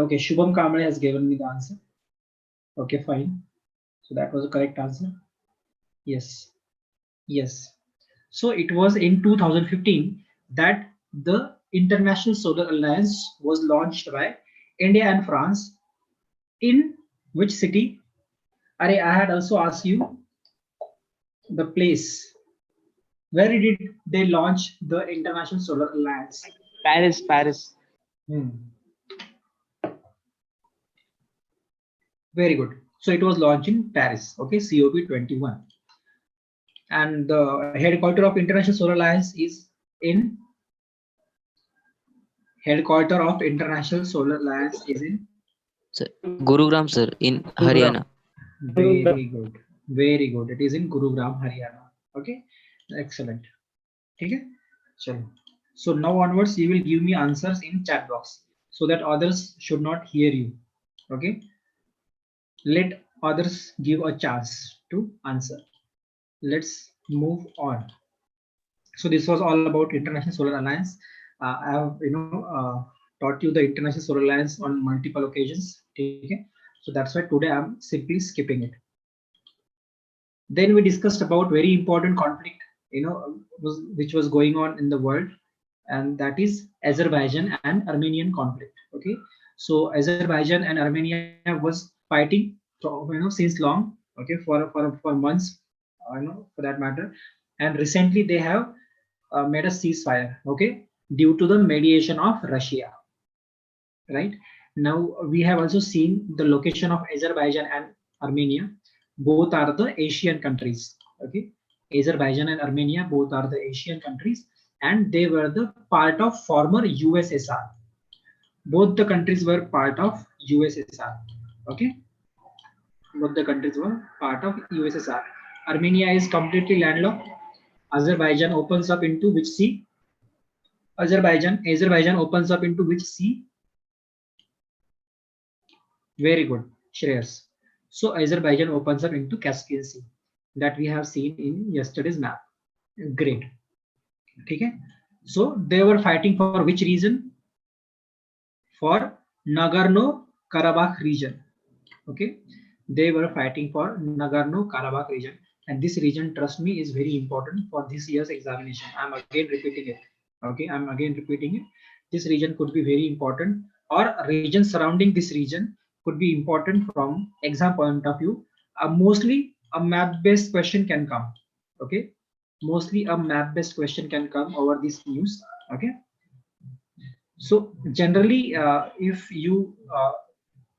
Okay, Shubham Kamble has given me the answer. Okay, fine. So that was the correct answer. Yes, yes. So it was in 2015 that the International Solar Alliance was launched by India and France. In which city? Are I had also asked you the place. Where did they launch the International Solar Alliance? Paris, Paris. Hmm. Very good. So it was launched in Paris. Okay, COP21. And the headquarter of International Solar Alliance is in headquarter of International Solar Alliance is in Sir, Gurugram, sir, in Gurugram. Haryana. Very good. Very good. It is in Gurugram, Haryana. Okay. Excellent. Okay. Chalo. So now onwards, you will give me answers in chat box so that others should not hear you. Okay. Let others give a chance to answer. Let's move on. So this was all about International Solar Alliance. I have taught you the International Solar Alliance on multiple occasions. Okay. So that's why today I'm simply skipping it. Then we discussed about very important conflict, which was going on in the world, and that is Azerbaijan and Armenian conflict. Okay, so Azerbaijan and Armenia was fighting, since long. Okay, for months, for that matter, and recently they have made a ceasefire. Okay, due to the mediation of Russia. Right now, we have also seen the location of Azerbaijan and Armenia. Both are the Asian countries. Okay, Azerbaijan and Armenia both are the Asian countries, and they were the part of former USSR. Both the countries were part of USSR. Okay, both the countries were part of USSR. Armenia is completely landlocked. Azerbaijan opens up into which sea? Azerbaijan opens up into which sea? Very good, Shreyas. So Azerbaijan opens up into Caspian Sea that we have seen in yesterday's map. Great. Okay. So they were fighting for which region? For Nagorno-Karabakh region. Okay. They were fighting for Nagorno-Karabakh region. And this region, trust me, is very important for this year's examination. I'm again repeating it. Okay. I'm again repeating it. This region could be very important, or region surrounding this region could be important from exam point of view. Mostly a map based question can come. Okay, mostly a map based question can come over this news. Okay, so generally if you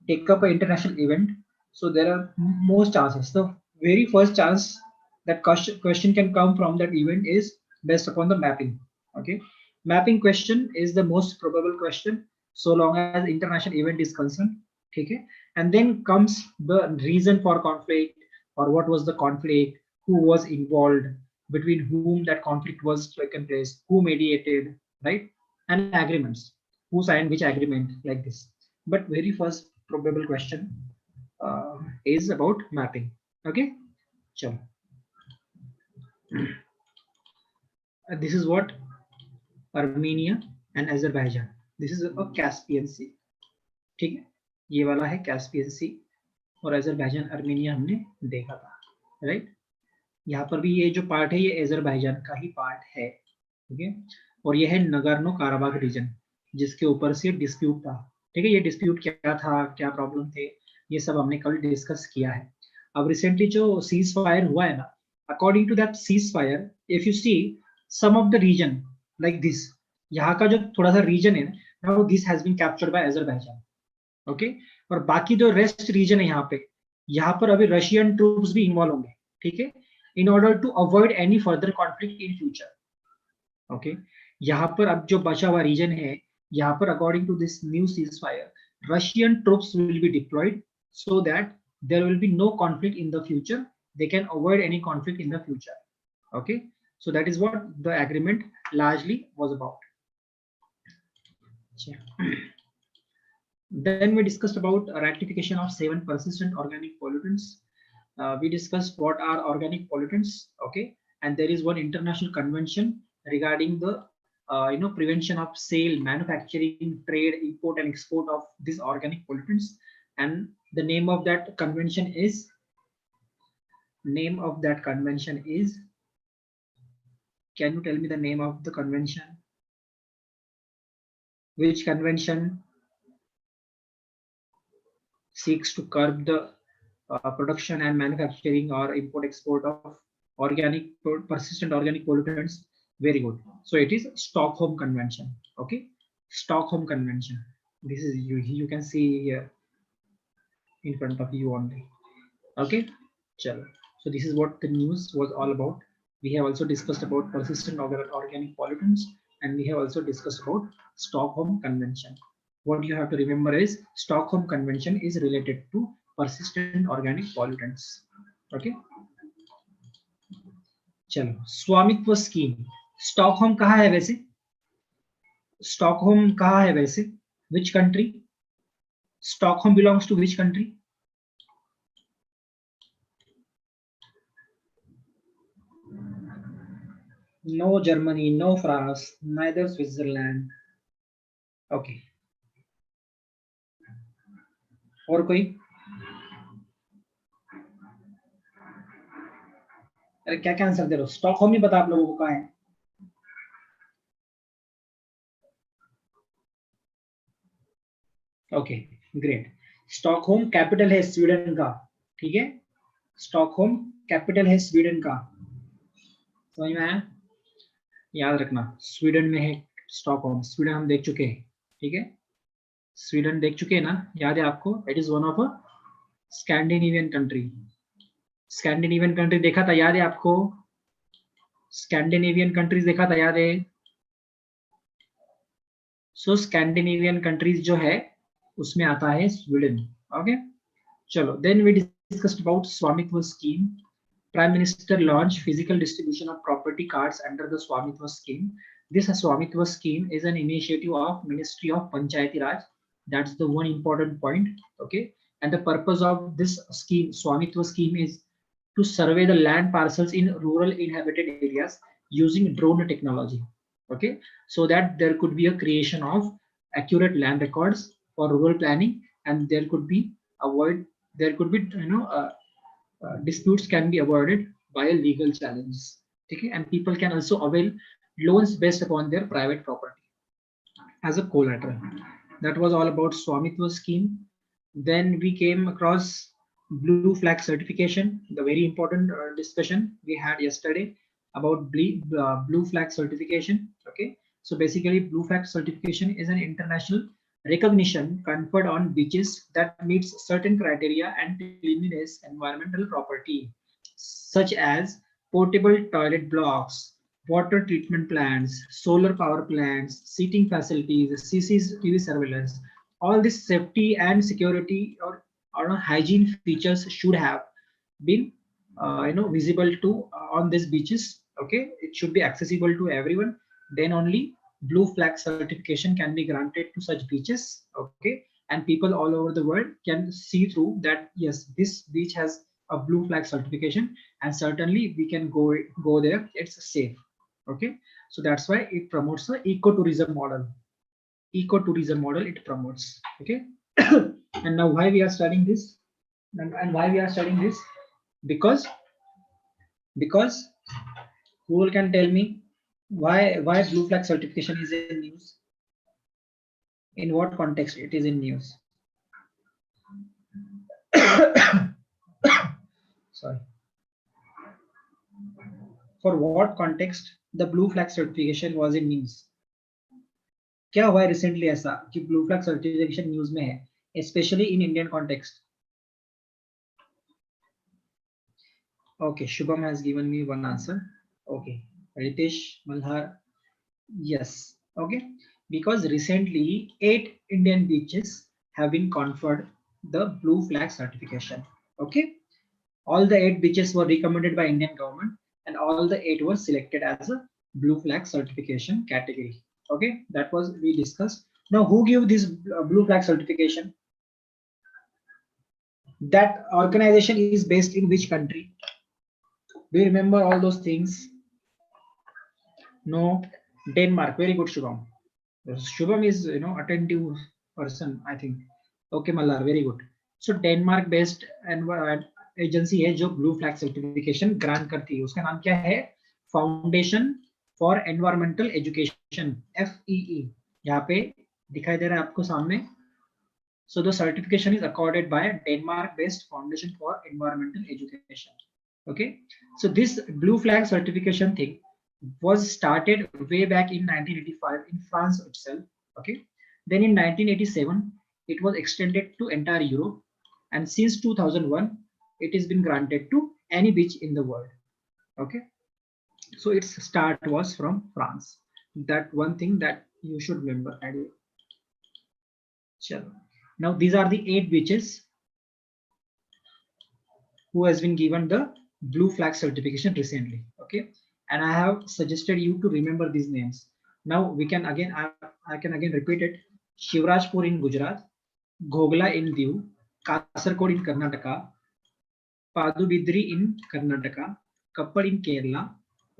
take up an international event, so there are most chances. The very first chance that question can come from that event is based upon the mapping. Okay, mapping question is the most probable question so long as international event is concerned. Okay, and then comes the reason for conflict, or what was the conflict, who was involved, between whom that conflict was taken place, who mediated, right, and agreements, who signed which agreement, like this. But very first probable question is about mapping. Okay, chalo. This is what Armenia and Azerbaijan. This is a Caspian Sea. ठीक है, ये वाला है Caspian सी, और Azerbaijan Armenia हमने देखा था. Right, यहाँ पर भी ये जो पार्ट है ये अजरबैजान का ही पार्ट है. ठीक है, और ये है नगर्नो काराबाग रीजन जिसके ऊपर से डिस्प्यूट था. ठीक है, ये डिस्प्यूट क्या था, क्या प्रॉब्लम थे, ये सब हमने कल डिस्कस किया है. अब रिसेंटली जो सीज फायर हुआ है ना, according to that cease fire, if you see some of the region like this, यहाँ का जो थोड़ा सा रीजन है ना, this has been captured by Azerbaijan. Okay, और बाकी जो रेस्ट रीजन है यहाँ पे, यहाँ पर अभी रशियन ट्रूप्स भी इन्वॉल्व होंगे. ठीक है, in order to avoid any further conflict in future. Okay, यहाँ पर अब जो बचा हुआ रीजन है, यहाँ पर according to this new cease fire, Russian troops will be deployed so that there will be no conflict in the future. They can avoid any conflict in the future. Okay, so that is what the agreement largely was about. Then we discussed about ratification of 7 persistent organic pollutants. We discussed what are organic pollutants. Okay, and there is one international convention regarding the prevention of sale, manufacturing, trade, import and export of these organic pollutants. And the name of that convention is, can you tell me the name of the convention? Which convention seeks to curb the production and manufacturing or import export of persistent organic pollutants? Very good. So it is Stockholm Convention. Okay, Stockholm Convention. This is you can see here in front of you only. Okay, chalo. So this is what the news was all about. We have also discussed about persistent organic pollutants, and we have also discussed about Stockholm Convention. What you have to remember is Stockholm Convention is related to persistent organic pollutants. Okay, चलो स्वामित्व scheme Stockholm कहाँ है वैसे? Stockholm कहाँ है वैसे? Which country? Stockholm belongs to which country? No Germany, no France, neither Switzerland. Okay. और कोई? अरे क्या क्या आंसर दे रहे हो? स्टॉकहोम नहीं पता आप लोगों को कहाँ है? Okay great. स्टॉकहोम कैपिटल है स्वीडन का. ठीक है, स्टॉकहोम कैपिटल है स्वीडन का. समझ में आया? याद रखना स्वीडन में है स्टॉकहोम. स्वीडन हम देख चुके हैं. ठीक है, स्वीडन देख चुके हैं ना, याद है आपको? It is one of a Scandinavian country. Scandinavian country देखा था, याद है आपको? स्कैंडिनेवियन कंट्रीज देखा था, याद है? सो स्कैंडिनेवियन कंट्रीज जो है उसमें आता है स्वीडन. ओके चलो, देन वी डिस्कस्ड अबाउट स्वामित्व scheme. Prime Minister launched physical distribution of property cards under the Swamitva scheme. This Swamitva scheme is an initiative of Ministry of Panchayati Raj. That's the one important point. Okay, and the purpose of this scheme, Swamitva scheme, is to survey the land parcels in rural inhabited areas using drone technology. Okay, so that there could be a creation of accurate land records for rural planning, and there could be disputes can be avoided by a legal challenge. Okay, and people can also avail loans based upon their private property as a collateral. That was all about Swamitva scheme. Then we came across blue flag certification, the very important discussion we had yesterday about blue flag certification. Okay, so basically blue flag certification is an international recognition conferred on beaches that meets certain criteria and cleanliness environmental property, such as portable toilet blocks, water treatment plants, solar power plants, seating facilities, CCTV surveillance. All this safety and security or hygiene features should have been visible to on these beaches. Okay, it should be accessible to everyone. Then only blue flag certification can be granted to such beaches. Okay, and people all over the world can see through that, yes, this beach has a blue flag certification, and certainly we can go there, it's safe. Okay, so that's why it promotes the ecotourism model. Ecotourism model it promotes. Okay, and now why we are studying this, and why we are studying this? Because who can tell me why blue flag certification is in news? In what context it is in news? Sorry. For what context the blue flag certification was in news? क्या हुआ है recently ऐसा कि blue flag certification news में है, especially in Indian context? Okay, Shubham has given me one answer. Okay, Ritesh Malhar, yes. Okay, because recently 8 Indian beaches have been conferred the blue flag certification. Okay, all the 8 beaches were recommended by Indian government, and all the 8 were selected as a blue flag certification category. Okay, that was we discussed. Now who gave this blue flag certification? That organization is based in which country? Do you remember all those things? No. Denmark. Very good, Shubham. Shubham is, attentive person, I think. Okay, Mallar, very good. So Denmark based agency है जो blue flag certification grant करती है, उसका नाम क्या है? Foundation for environmental education, FEE. यहाँ पे दिखाई दे रहा है आपको सामने. So the certification is accorded by Denmark-based Foundation for Environmental Education. Okay, so this blue flag certification thing was started way back in 1985 in France itself. Okay, then in 1987 it was extended to entire Europe, and since 2001 it has been granted to any beach in the world. Okay, so its start was from France. That one thing that you should remember. Now these are the 8 beaches who has been given the blue flag certification recently. Okay, and I have suggested you to remember these names. Now we can again, I can again repeat it. Shivrajpur in Gujarat, Ghogla in Diu, Kasargod in Karnataka, Padubidri in Karnataka, Kappad in Kerala,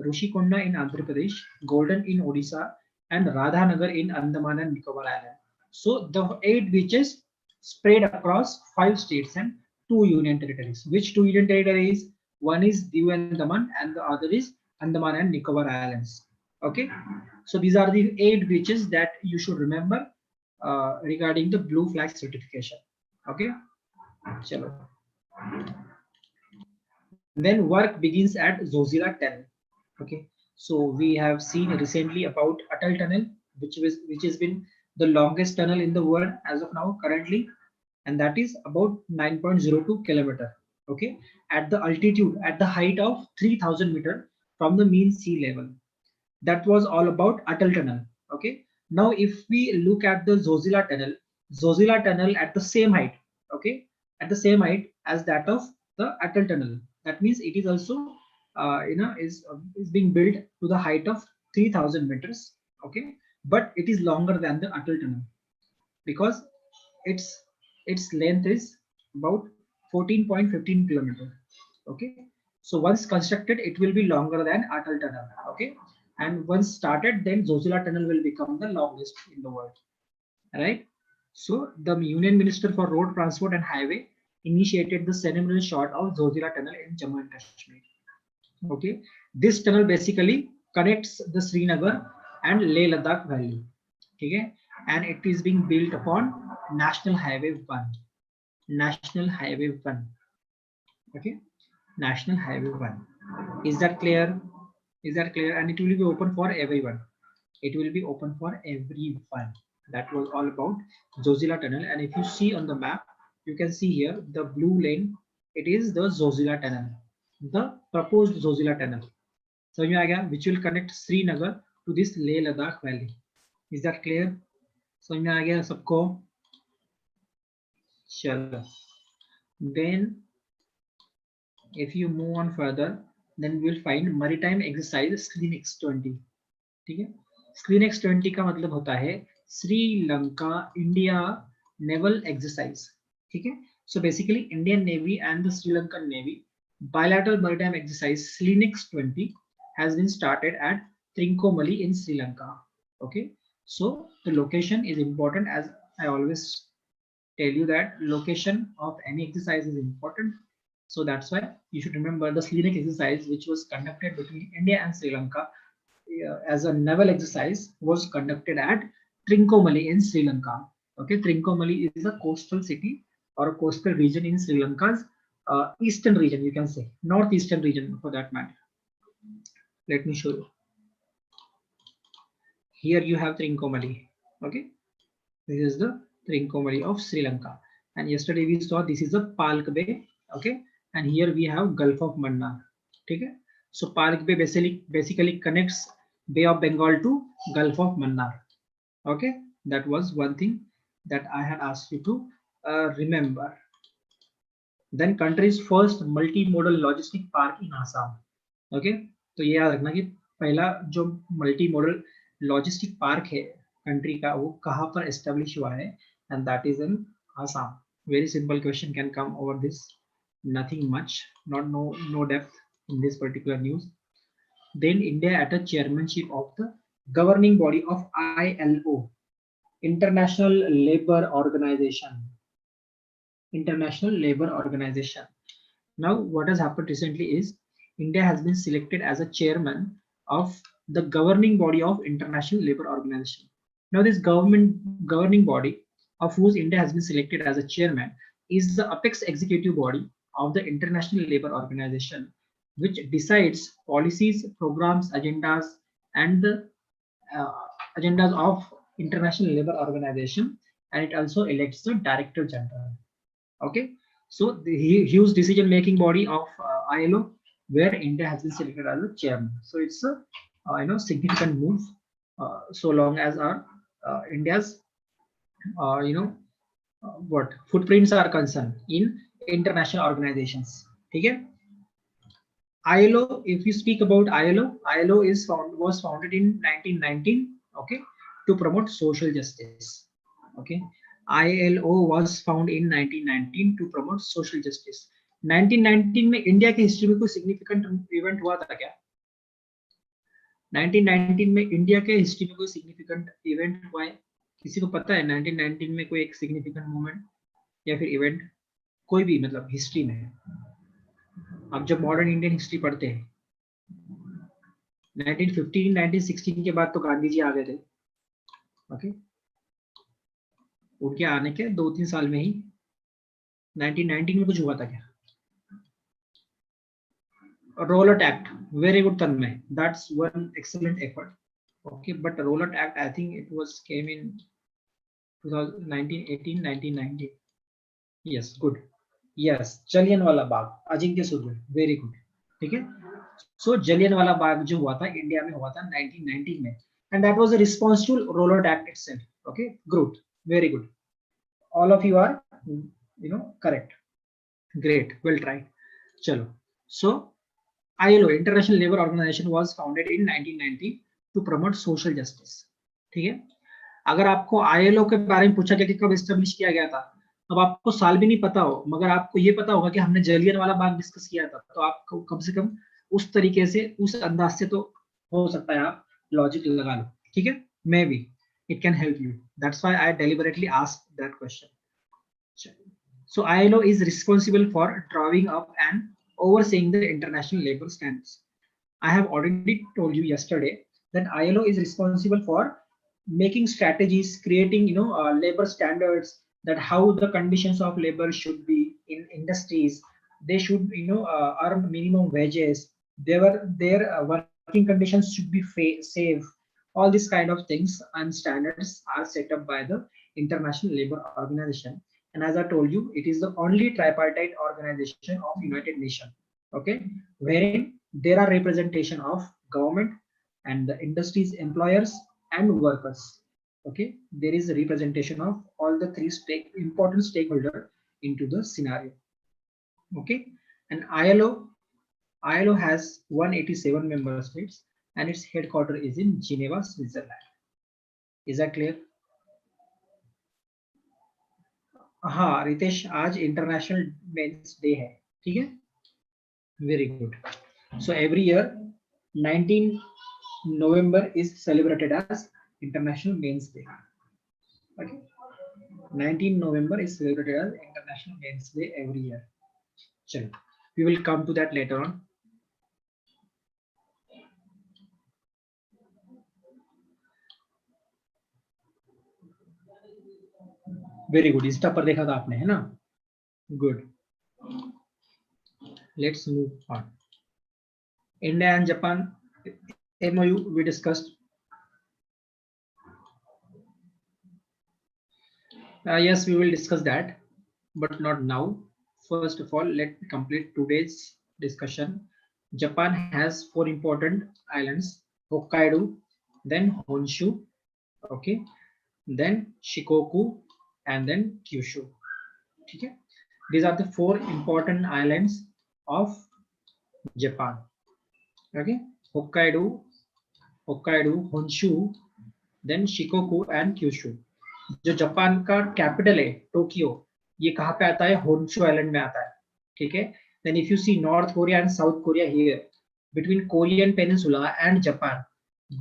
Rushikonda in Andhra Pradesh, Golden in Odisha, and Radhanagar in Andaman and Nicobar Island. So the 8 beaches spread across 5 states and 2 union territories. Which 2 union territories? One is Diu and Daman, and the other is Andaman and Nicobar Islands. Okay, so these are the 8 beaches that you should remember regarding the blue flag certification. Okay, chalo. Then work begins at Zozila Tunnel. Okay, so we have seen recently about Atal Tunnel, which has been the longest tunnel in the world as of now currently, and that is about 9.02 kilometer. Okay, at the altitude, at the height of 3,000 meter from the mean sea level. That was all about Atal Tunnel. Okay, now if we look at the Zozila Tunnel at the same height, okay, at the same height as that of the Atal Tunnel. That means it is also, is being built to the height of 3,000 meters. Okay, but it is longer than the Atal Tunnel because its its length is about 14.15 kilometer. Okay, so once constructed it will be longer than Atal Tunnel. Okay, and once started then Zojila Tunnel will become the longest in the world, right? So the Union Minister for Road Transport and Highway initiated the ceremonial shot of Zojila Tunnel in Jammu and Kashmir. Okay, this tunnel basically connects the Srinagar and Leh Ladakh Valley. Okay, and it is being built upon National Highway 1. National Highway 1. Okay, National Highway 1. Is that clear? Is that clear? And it will be open for everyone. It will be open for everyone. That was all about Zozila Tunnel. And if you see on the map, you can see here the blue lane. It is the Zozila Tunnel, the proposed Zozila Tunnel. So which will connect Srinagar to this Leh Ladakh Valley. Is that clear? So सबको चलो. Then if you move on further, then we will find maritime exercise ScreenX 20. ठीक है, ScreenX 20 का मतलब होता है Sri Lanka India naval exercise. ठीक है, so basically Indian Navy and the Sri Lankan Navy bilateral maritime exercise ScreenX 20 has been started at Trincomalee in Sri Lanka. Okay, so the location is important, as I always tell you that location of any exercise is important. So that's why you should remember the ScreenX exercise, which was conducted between India and Sri Lanka as a naval exercise, was conducted at Trincomalee in Sri Lanka. Okay, Trincomalee is a coastal city or a coastal region in Sri Lanka's eastern region, you can say, northeastern region for that matter. Let me show you. Here you have Trincomalee. Okay, this is the Trincomalee of Sri Lanka. And yesterday we saw this is a Palk Bay. Okay, and here we have Gulf of Mannar. Okay, so Palk Bay basically connects Bay of Bengal to Gulf of Mannar. Okay, that was one thing that I had asked you to remember. Then country's first multimodal logistic park in Assam. Okay, तो ये याद रखना कि पहला जो multimodal logistic park है country का, वो कहाँ पर establish हुआ है, and that is in Assam. Very simple question can come over this. Nothing much, no depth in this particular news. Then India at a chairmanship of the governing body of ILO, International Labour Organization. International Labour Organization. Now, what has happened recently is India has been selected as a chairman of the governing body of International Labour Organization. Now, this governing body of whose India has been selected as a chairman is the apex executive body of the International Labour Organization, which decides policies, programs, agendas, and the uh, agendas of International Labour Organization, and it also elects the Director General. Okay, so the huge decision making body of ILO, where India has been selected as a chairman. So it's a significant move, so long as our India's you know what footprints are concerned in international organizations. Okay, ILO. If you speak about ILO, ILO was founded in 1919. Okay, to promote social justice. Okay, ILO was found in 1919 to promote social justice. 1919 में India के history में कोई significant event हुआ था क्या? 1919 में India के history में कोई सिग्निफिकेंट इवेंट हुआ है? किसी को पता है 1919 में कोई एक सिग्निफिकेंट मोमेंट या फिर इवेंट, कोई भी, मतलब हिस्ट्री में? आप जब मॉडर्न इंडियन हिस्ट्री पढ़ते हैं 1915 1916 के बाद तो गांधी जी आ गए थे. ओके, उनके आने के 2-3 साल में ही 1919 में कुछ हुआ था क्या? Rollout Act, very good Tanmay, that's one excellent effort. Okay, but Rollout Act, I think it was came in 1918 1919. Yes, good. Yes, Jallianwala Bagh, Ajinkya Surve, very good. ठीक है, so Jallianwala Bagh जो हुआ था इंडिया में हुआ था 1919 में, and that was a response to Rollout Act itself. Okay, good, very good. All of you are correct. Great, well tried. चलो, so ILO, International Labour Organization, was founded in 1990 to promote social justice. ठीक है, अगर आपको ILO के बारे में पूछा गया कि कब एस्टेब्लिश किया गया था, अब आपको साल भी नहीं पता हो, मगर आपको ये पता होगा कि हमने जलियनवाला बाग डिस्कस किया था, तो आपको कम से कम उस तरीके से, उस अंदाज से तो हो सकता है आप लॉजिक लगा लो. ठीक है, may be it can help you, that's why I deliberately asked that question. So ILO is responsible for drawing up and overseeing the international labor standards. I have already told you yesterday that ILO is responsible for making strategies, creating labor standards, that how the conditions of labor should be in industries. They should earn minimum wages. Their working conditions should be safe. All these kind of things and standards are set up by the International Labor Organization. And as I told you, it is the only tripartite organization of United Nations. Okay, wherein there are representation of government and the industries, employers and workers. Okay, there is a representation of all the three important stakeholders into the scenario. Okay, and ILO has 187 member states and its headquarters is in Geneva, Switzerland. Is that clear? हाँ रितेश, आज international men's day है. ठीक है, very good. So every year 19 November is celebrated as International Men's Day. Okay, 19 November is celebrated as International Men's Day every year. Chalo, we will come to that later on. Very good, Insta पर देखा था आपने, है ना? Good. Let's move on. India and Japan MOU we discussed. Yes, we will discuss that, but not now. First of all, let me complete today's discussion. Japan has 4 important islands: Hokkaido, then Honshu, okay, then Shikoku, and then Kyushu. Okay, these are the 4 important islands of Japan. Okay, Hokkaido, Honshu, then Shikoku and Kyushu. जो Japan का capital है Tokyo, ये कहाँ पे आता है? Honshu island में आता है. ठीक है, then if you see North Korea and South Korea here, between Korean peninsula and Japan,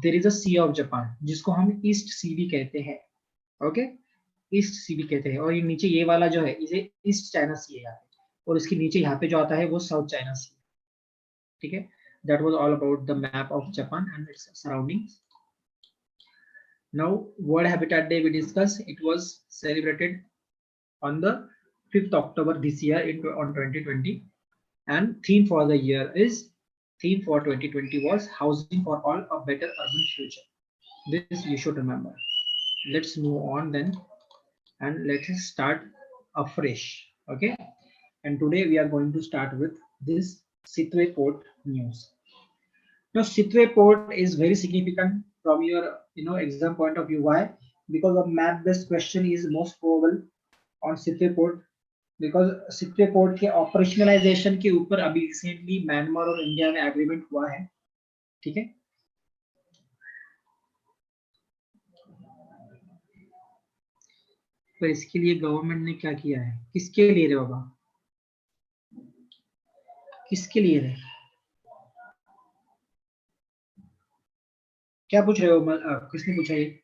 there is a sea of Japan जिसको हम ईस्ट सी भी कहते हैं, ओके, ईस्ट सी भी कहते हैं। और ये नीचे ये वाला जो है इसे ईस्ट चाइना सी है यहाँ पे, और इसके नीचे यहाँ पे जो आता है वो साउथ चाइना सी, ठीक है। That was all about the map of Japan and its surroundings. Now world habitat day we discuss, it was celebrated on the 5th October this year on 2020, and theme for 2020 was housing for all, a better urban future. This you should remember. Let's move on then, and let's start afresh. Okay, and today we are going to start with this Sitwe Port news. Now Sitwe Port is very significant from your exam point of view. Why? Because a map based question is most probable on Sitwe Port, because Sittwe port के operationalisation के ऊपर अभी recently Myanmar और India में agreement हुआ है, ठीक है। पर इसके लिए गवर्नमेंट ने क्या किया है, किसके लिए रे बाबा, किसके लिए रे, क्या पूछ रहे हो, किसने पूछा ये?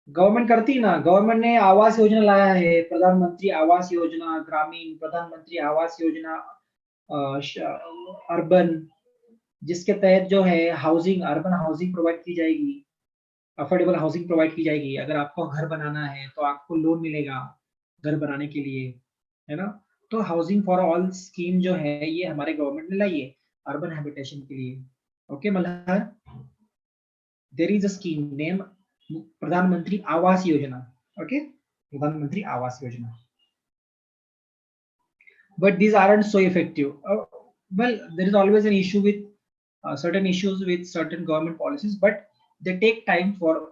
गवर्नमेंट करती ना, गवर्नमेंट ने आवास योजना लाया है, प्रधानमंत्री आवास योजना ग्रामीण, प्रधानमंत्री आवास योजना अर्बन, जिसके तहत जो है हाउसिंग, अर्बन हाउसिंग प्रोवाइड की जाएगी, अफोर्डेबल हाउसिंग प्रोवाइड की जाएगी। अगर आपको घर बनाना है तो आपको लोन मिलेगा घर बनाने के लिए, है ना। तो हाउसिंग फॉर ऑल स्कीम जो है ये हमारे गवर्नमेंट ने लाई है अर्बन हैबिटेशन के लिए। Okay Malhar, there is a scheme name Pradhan Mantri Awas योजना, ओके, प्रधानमंत्री आवास योजना। But these aren't so effective. Well, there is always an issue with certain issues with certain government policies, but they take time for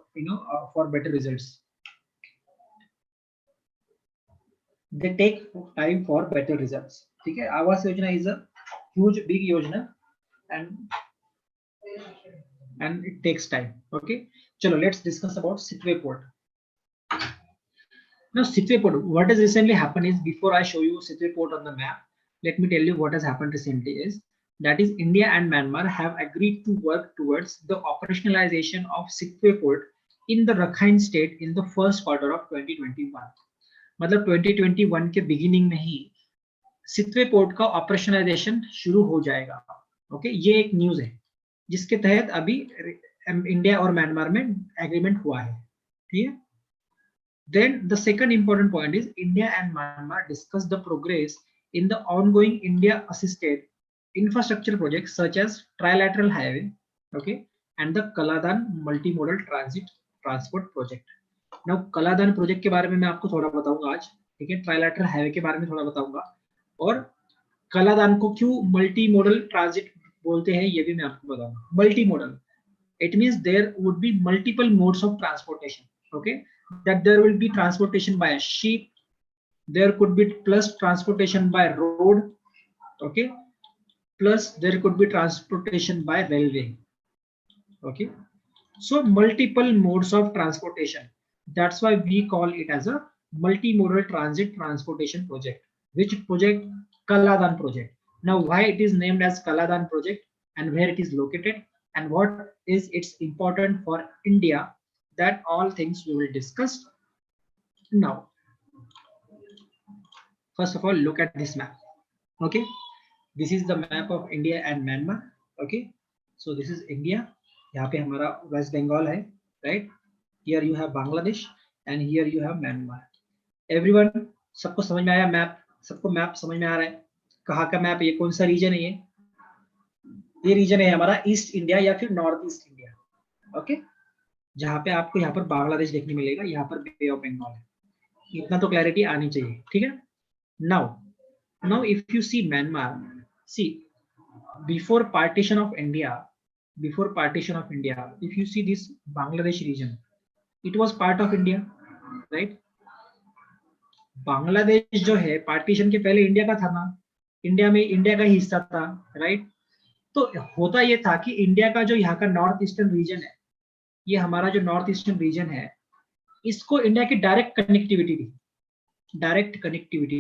for better results. They take time for better results. ठीक है, Awas Yojana is a huge big योजना and it takes time. Okay, चलो let's discuss about Sitwe Port. Now Sitwe Port, what has recently happened is, before I show you Sitwe Port on the map, let me tell you what has happened recently is, that is India and Myanmar have agreed to work towards the operationalization of Sitwe Port in the Rakhine state in the first quarter of 2021. मतलब 2021 के beginning में ही Sittwe port का operationalisation शुरू हो जाएगा। Okay, ये एक news है जिसके तहत अभी इंडिया और म्यांमार में एग्रीमेंट हुआ है, ठीक है। Then the second important point is India and Myanmar discussed the progress in the ongoing India-assisted infrastructure projects such as Trilateral Highway, okay, and the Kaladan Multimodal Transport Project. Now Kaladan project के बारे में मैं आपको थोड़ा बताऊंगा आज, ठीक है। ट्राइलैटरल हाईवे के बारे में थोड़ा बताऊंगा, और कलादान को क्यों मल्टी मॉडल ट्रांजिट बोलते हैं ये भी मैं आपको बताऊंगा। Multi modal, it means there would be multiple modes of transportation, okay, that there will be transportation by ship, there could be plus transportation by road, okay, plus there could be transportation by railway, okay. So multiple modes of transportation, that's why we call it as a multimodal transit transportation project. Which project? Kaladan project. Now why it is named as Kaladan project and where it is located and what is its important for India, that all things we will discuss now. First of all, look at this map, okay. This is the map of India and Myanmar, okay. So this is India, यहाँ पे हमारा waste Bengal है, right. Here you have Bangladesh and here you have Myanmar. Everyone, सबको समझ में आया map? सबको map समझ में आ रहा है? कहाँ का मैप, ये कौन सा रीजन है? ये रीजन है हमारा ईस्ट इंडिया या फिर नॉर्थ ईस्ट इंडिया, ओके, जहाँ पे आपको यहाँ पर बांग्लादेश देखने मिलेगा, यहाँ पर बे ऑफ बंगाल है। इतना तो क्लैरिटी आनी चाहिए, ठीक है। Now if you see Myanmar, see before partition of India, if you see this Bangladesh region, it was part of India, right? Bangladesh जो है पार्टीशन के पहले इंडिया का था ना, इंडिया में इंडिया का हिस्सा था, राइट। तो होता ये था कि इंडिया का जो यहाँ का नॉर्थ ईस्टर्न रीजन है, ये हमारा जो नॉर्थ ईस्टर्न रीजन है, इसको इंडिया की डायरेक्ट कनेक्टिविटी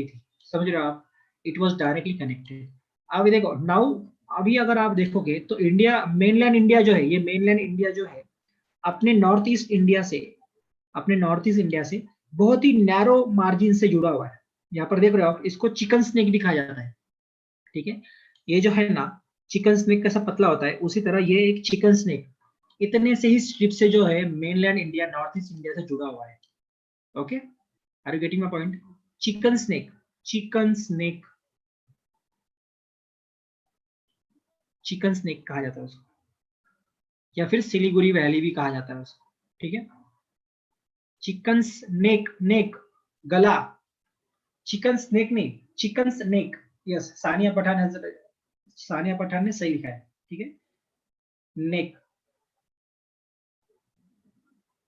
थी, समझ रहे हो आप? It was directly connected. अब देखो, नाउ अभी अगर आप देखोगे तो इंडिया, मेनलैंड इंडिया जो है, ये मेनलैंड इंडिया जो है अपने नॉर्थ ईस्ट इंडिया से, अपने नॉर्थ ईस्ट इंडिया से बहुत ही नैरो मार्जिन से जुड़ा हुआ है। यहाँ पर देख रहे हो आप, इसको चिकन स्नेक भी कहा जाता है। ठीक है, ये जो है ना, चिकन स्नेक कैसा पतला होता है, उसी तरह ये एक चिकन स्नेक इतने से ही स्ट्रिप से जो है mainland India, north east India से जुड़ा हुआ है। Okay, are you getting my point? Chicken snake, chicken snake, chicken snake कहा जाता है उसको, या फिर सिलीगुड़ी वैली भी कहा जाता है उसको। ठीक है, चिकन स्नेक, नेक गला, चिकन स्नेक नहीं, chicken snake. Yes, Sania Pathan है, सानिया पठान ने सही लिखा है। ठीक है, neck,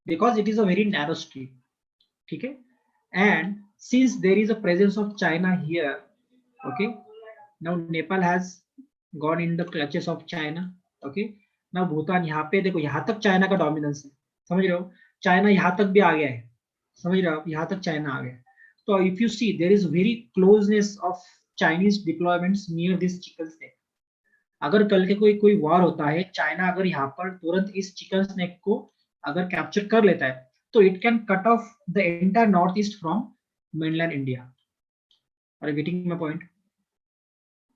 because it is a very narrow strip. ठीक है, and since there is a presence of China here, okay, now Nepal has gone in the clutches of China, okay, now Bhutan, यहाँ पे देखो, यहाँ तक चाइना का डोमिनेंस है, समझ रहे हो, चाइना यहाँ तक भी आ गया है, समझ रहे हो आप, यहाँ तक चाइना आ गया। तो if you see there is very closeness of Chinese deployments near this chicken snake. अगर कल के कोई कोई वॉर होता है, चाइना अगर यहाँ पर तुरंत इस चिकन स्नेक को अगर कैप्चर कर लेता है, तो it can cut off the entire north east from mainland India. Are you getting my point?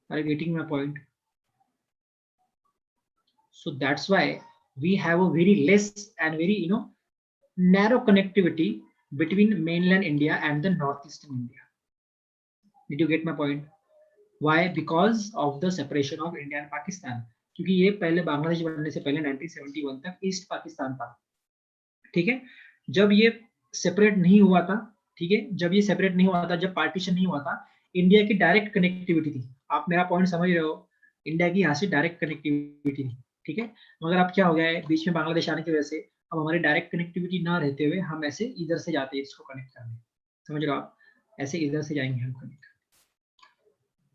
Are you getting my point? So that's why we have a very less and very, narrow connectivity between mainland India and the northeastern India. Did you get my point? Why? Because of the separation of India and Pakistan. क्योंकि ये पहले बांग्लादेश बनने से पहले 1971 तक east Pakistan था। ठीक है, जब ये सेपरेट नहीं हुआ था, ठीक है, जब ये सेपरेट नहीं हुआ था, जब पार्टीशन नहीं हुआ था, इंडिया की डायरेक्ट कनेक्टिविटी थी। आप मेरा पॉइंट समझ रहे हो, इंडिया की यहाँ से डायरेक्ट कनेक्टिविटी थी। ठीक है, मगर अब क्या हो गया है, बीच में बांग्लादेश आने की वजह से अब हमारी डायरेक्ट कनेक्टिविटी ना रहते हुए हम ऐसे इधर से जाते हैं इसको कनेक्ट करने, समझ रहे हो आप, ऐसे इधर से जाएंगे हम connect.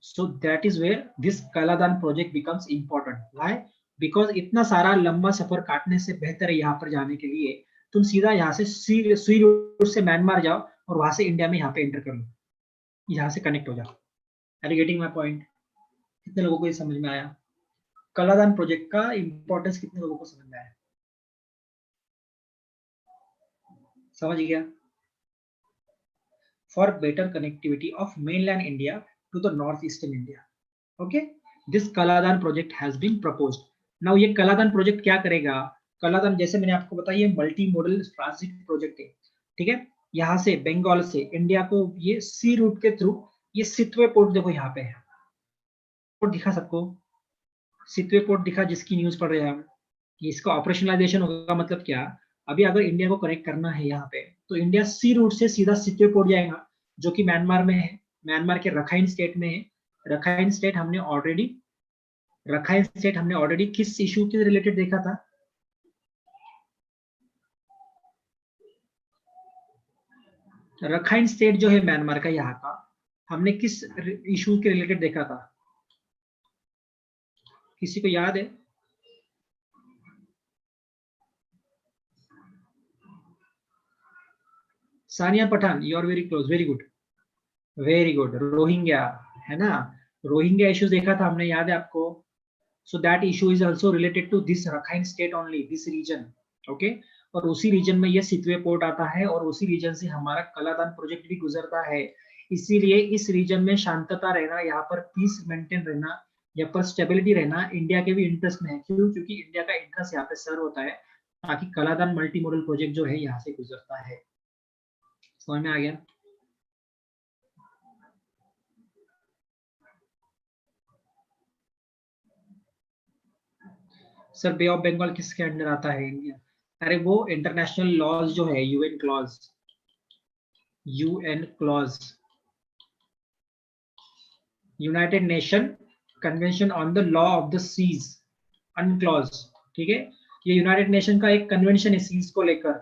So that is where this Kaladan project becomes important. Why? Because इतना सारा लंबा सफर काटने से बेहतर है यहाँ पर जाने के लिए तुम सीधा यहाँ से सी रूट से म्यांमार जाओ और वहां से इंडिया में यहाँ पे एंटर कर लो, यहाँ से कनेक्ट हो जाओ। Are you getting my point? कितने लोगों को ये समझ में आया? कलादान प्रोजेक्ट का इंपॉर्टेंस कितने लोगों को समझ में आया? समझ गया? For better connectivity of mainland India to the northeastern India. Okay, this Kaladan project has been proposed. Now ये कलादान प्रोजेक्ट क्या करेगा? कलादान, जैसे मैंने आपको बताया, ये मल्टी मॉडल ट्रांजिट प्रोजेक्ट है। ठीक है, यहाँ से बंगाल से इंडिया को ये सी रूट के थ्रू, ये सितवे पोर्ट देखो यहाँ पे है, पोर्ट दिखा सबको, सितवे पोर्ट दिखा जिसकी न्यूज पढ़ रहे हैं हम, इसका ऑपरेशनलाइजेशन होगा, मतलब क्या, अभी अगर इंडिया को कनेक्ट करना है यहाँ पे, तो इंडिया सी रूट से सीधा सितवे पोर्ट जाएगा, जो कि म्यांमार में है, म्यांमार के रखाइन स्टेट में है। रखाइन स्टेट हमने ऑलरेडी किस इशू के रिलेटेड देखा था? रखाइन स्टेट जो है म्यांमार का यहाँ का, हमने किस इशू के रिलेटेड देखा था? किसी को याद है? Sania Pathan, you are very close, very good, very good. Rohingya, है ना, रोहिंग्या इशू देखा था हमने, याद है आपको? So that issue is also related to this Rakhine state only, this region, okay? और उसी रीजन में ये सितवे पोर्ट आता है और उसी रीजन से हमारा कलादान प्रोजेक्ट भी गुजरता है। इसीलिए इस रीजन में शांतता रहना, यहाँ पर पीस मेंटेन रहना, यहाँ पर स्टेबिलिटी रहना इंडिया के भी इंटरेस्ट में है। क्यों? क्योंकि इंडिया का इंटरेस्ट यहाँ पे सर्व होता है ताकि कलादान मल्टी मॉडल प्रोजेक्ट जो है यहाँ से गुजरता है। समझ में आ गया? सर बे ऑफ बंगाल किसके अंडर आता है? इंडिया। अरे वो इंटरनेशनल लॉज जो है, UN clause, UN clause, united nation convention on the law of the seas, UNCLOS. ठीक है, ये यूनाइटेड नेशन का एक कन्वेंशन है सीज को लेकर,